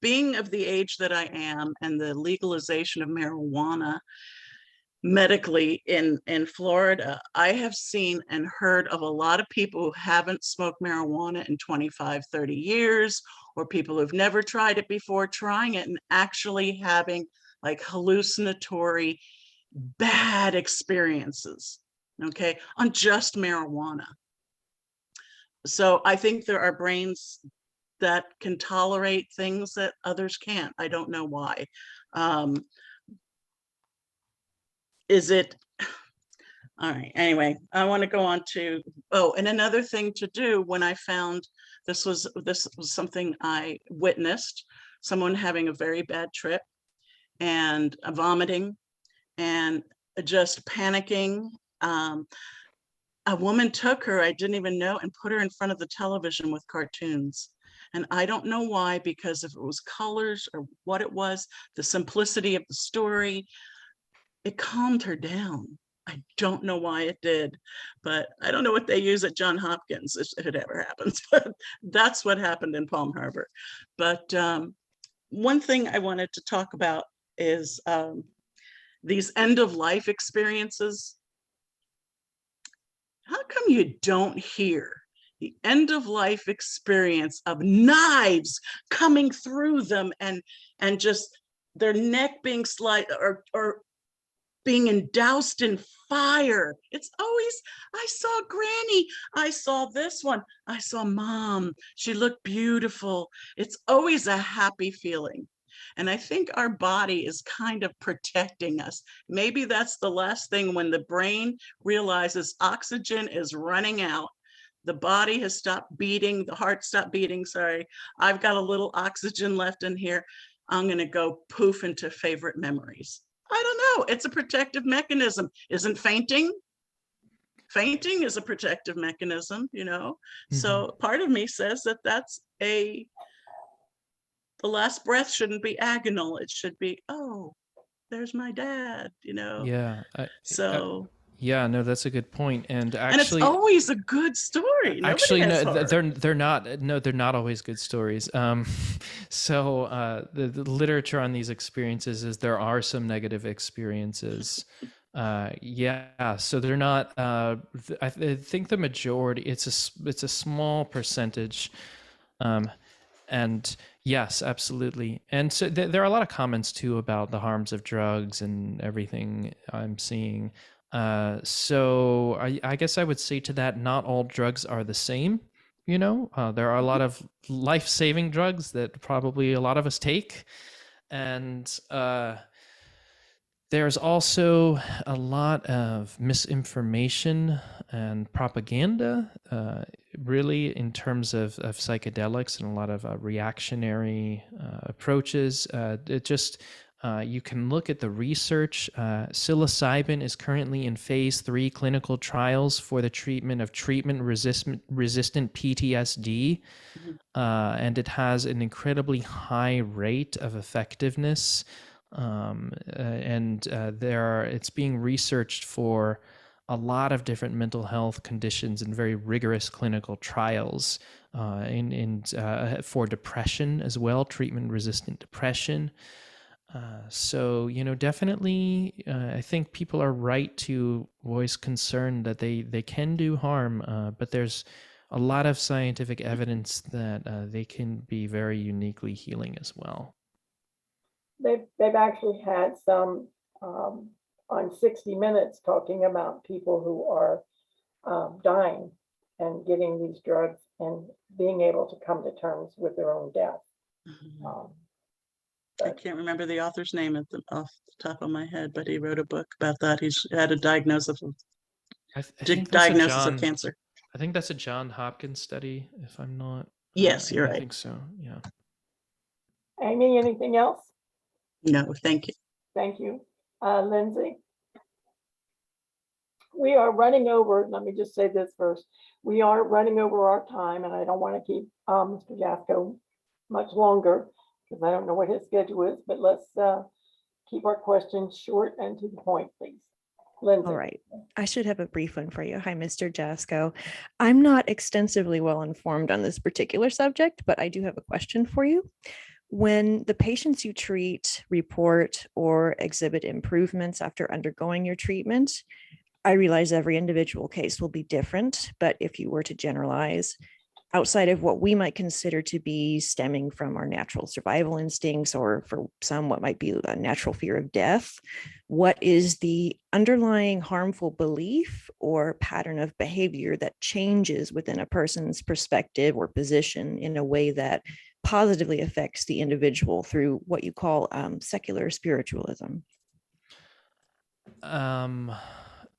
being of the age that I am, and the legalization of marijuana medically in Florida, I have seen and heard of a lot of people who haven't smoked marijuana in 25, 30 years, or people who've never tried it before trying it and actually having like hallucinatory bad experiences, okay, on just marijuana. So I think there are brains that can tolerate things that others can't. I don't know why. Is it? All right, anyway, I want to go on to, and another thing to do when I found this was something I witnessed, someone having a very bad trip. and vomiting and just panicking. A woman took her, I didn't even know, and put her in front of the television with cartoons. And I don't know why, because if it was colors or what it was, the simplicity of the story, it calmed her down. I don't know why it did, but I don't know what they use at Johns Hopkins if it ever happens, but that's what happened in Palm Harbor. But one thing I wanted to talk about is these end of life experiences. How come you don't hear the end of life experience of knives coming through them and just their neck being sliced or being doused in fire? It's always, I saw Granny, I saw this one, I saw Mom, she looked beautiful. It's always a happy feeling. And I think our body is kind of protecting us. Maybe that's the last thing when the brain realizes oxygen is running out. The body has stopped beating, the heart stopped beating, sorry. I've got a little oxygen left in here. I'm gonna go poof into favorite memories. I don't know, it's a protective mechanism. Isn't fainting? Fainting is a protective mechanism, you know? So part of me says that that's the last breath shouldn't be agonal. It should be, oh, there's my dad, you know? Yeah. So, Yeah, no, that's a good point. And and it's actually, always a good story. Nobody has no, horror. they're not. No, they're not always good stories. So the literature on these experiences is there are some negative experiences. Yeah, so they're not. I think the majority. It's a small percentage. And yes, absolutely. And so there are a lot of comments too about the harms of drugs and everything I'm seeing. So I guess I would say to that, not all drugs are the same. You know, there are a lot of life-saving drugs that probably a lot of us take. And there's also a lot of misinformation and propaganda, really, in terms of psychedelics and a lot of reactionary approaches. You can look at the research. Psilocybin is currently in phase 3 clinical trials for the treatment of treatment-resistant PTSD, and it has an incredibly high rate of effectiveness. It's being researched for a lot of different mental health conditions in very rigorous clinical trials, for depression as well, treatment-resistant depression. So, you know, definitely, I think people are right to voice concern that they can do harm, but there's a lot of scientific evidence that they can be very uniquely healing as well. They've actually had some on 60 Minutes talking about people who are dying and getting these drugs and being able to come to terms with their own death. I can't remember the author's name off the top of my head, but he wrote a book about that. He's had a diagnosis of cancer. I think that's a John Hopkins study, if I'm not. Yes, you're right. I think so, yeah. Amy, anything else? No, thank you. Thank you. Lindsay? We are running over, let me just say this first. We are running over our time, and I don't want to keep Mr. Jasko much longer because I don't know what his schedule is, but let's keep our questions short and to the point, please. Lindsay. All right. I should have a brief one for you. Hi, Mr. Jasko. I'm not extensively well informed on this particular subject, but I do have a question for you. When the patients you treat report or exhibit improvements after undergoing your treatment, I realize every individual case will be different, but if you were to generalize, outside of what we might consider to be stemming from our natural survival instincts, or for some, what might be a natural fear of death, what is the underlying harmful belief or pattern of behavior that changes within a person's perspective or position in a way that positively affects the individual through what you call secular spiritualism?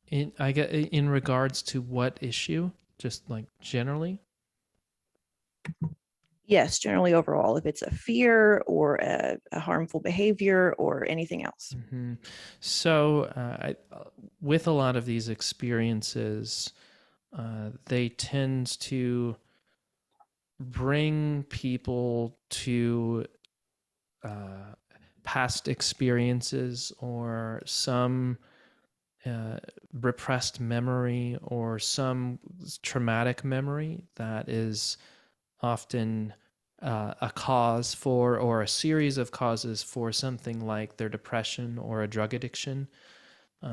In regards to what issue? Just like generally? Yes, generally overall, if it's a fear or a harmful behavior or anything else. Mm-hmm. So, with a lot of these experiences, they tend to bring people to past experiences or some repressed memory or some traumatic memory that is often a cause for, or a series of causes for, something like their depression or a drug addiction.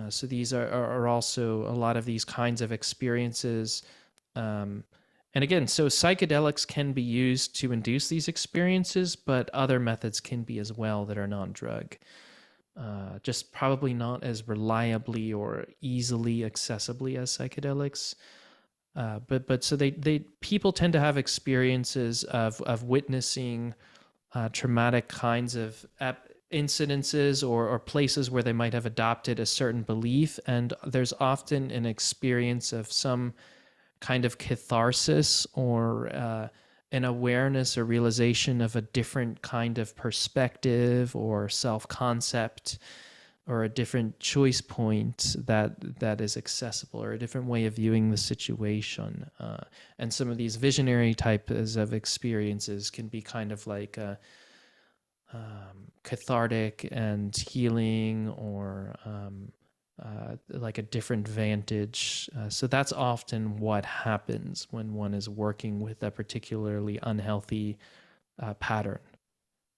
So these are also a lot of these kinds of experiences. And again, so psychedelics can be used to induce these experiences, but other methods can be as well that are non-drug. Just probably not as reliably or easily accessibly as psychedelics. But so they people tend to have experiences of witnessing traumatic kinds of incidences or places where they might have adopted a certain belief, and there's often an experience of some kind of catharsis or an awareness or realization of a different kind of perspective or self-concept or a different choice point that is accessible, or a different way of viewing the situation. And some of these visionary types of experiences can be kind of like cathartic and healing, or like a different vantage. So that's often what happens when one is working with a particularly unhealthy pattern.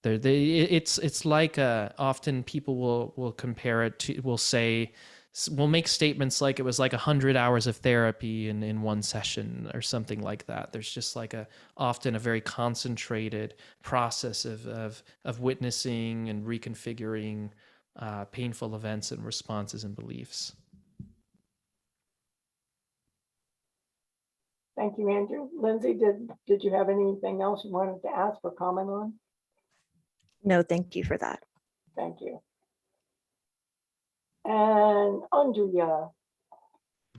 It's like often people will compare it to, will make statements like it was like 100 hours of therapy in one session or something like that. There's just like often a very concentrated process of witnessing and reconfiguring painful events and responses and beliefs. Thank you, Andrew. Lindsay, did you have anything else you wanted to ask or comment on? No, thank you for that. Thank you. And Andrea.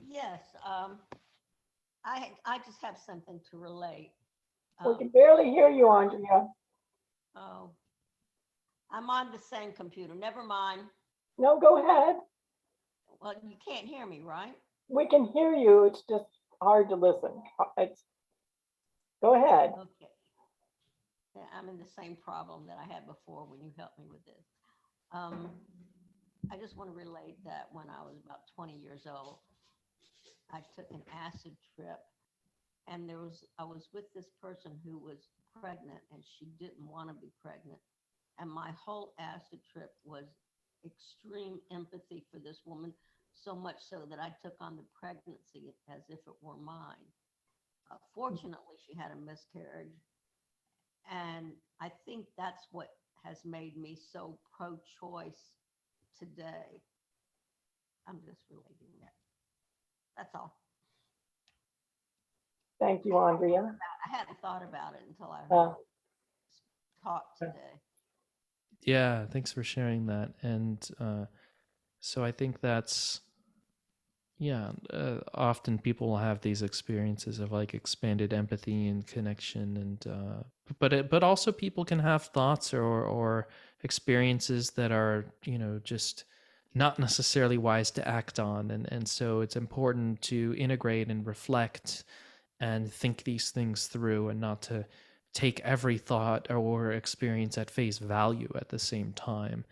Yes, I just have something to relate. We can barely hear you, Andrea. Oh, I'm on the same computer. Never mind. No, go ahead. Well, you can't hear me, right? We can hear you. It's just hard to listen. Go ahead. Okay. Yeah, I'm in the same problem that I had before when you helped me with this. I just want to relate that when I was about 20 years old, I took an acid trip, and I was with this person who was pregnant, and she didn't want to be pregnant. And my whole acid trip was extreme empathy for this woman, so much so that I took on the pregnancy as if it were mine. Fortunately, she had a miscarriage. And I think that's what has made me so pro-choice today. I'm just relating that. That's all. Thank you, Andrea. I hadn't thought about it until I heard talk today. Yeah, thanks for sharing that. And so I think that's, often people will have these experiences of like expanded empathy and connection, and but also people can have thoughts or experiences that are, just not necessarily wise to act on, and so it's important to integrate and reflect and think these things through, and not to take every thought or experience at face value at the same time.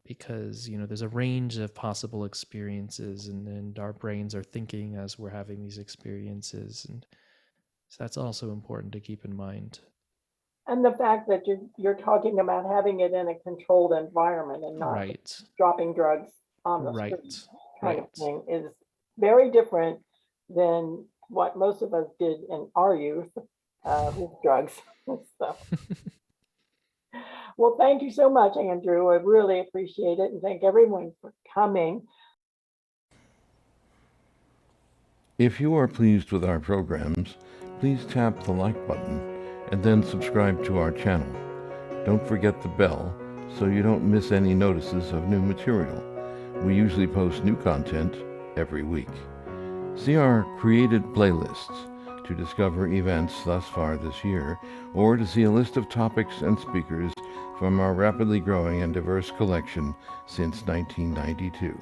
Because there's a range of possible experiences, and our brains are thinking as we're having these experiences, and so that's also important to keep in mind. And the fact that you're talking about having it in a controlled environment and not Right. dropping drugs on the Right. street kind of thing is very different than what most of us did in our youth with drugs and stuff. Well, thank you so much, Andrew. I really appreciate it, and thank everyone for coming. If you are pleased with our programs, please tap the like button and then subscribe to our channel. Don't forget the bell so you don't miss any notices of new material. We usually post new content every week. See our created playlists to discover events thus far this year, or to see a list of topics and speakers from our rapidly growing and diverse collection since 1992.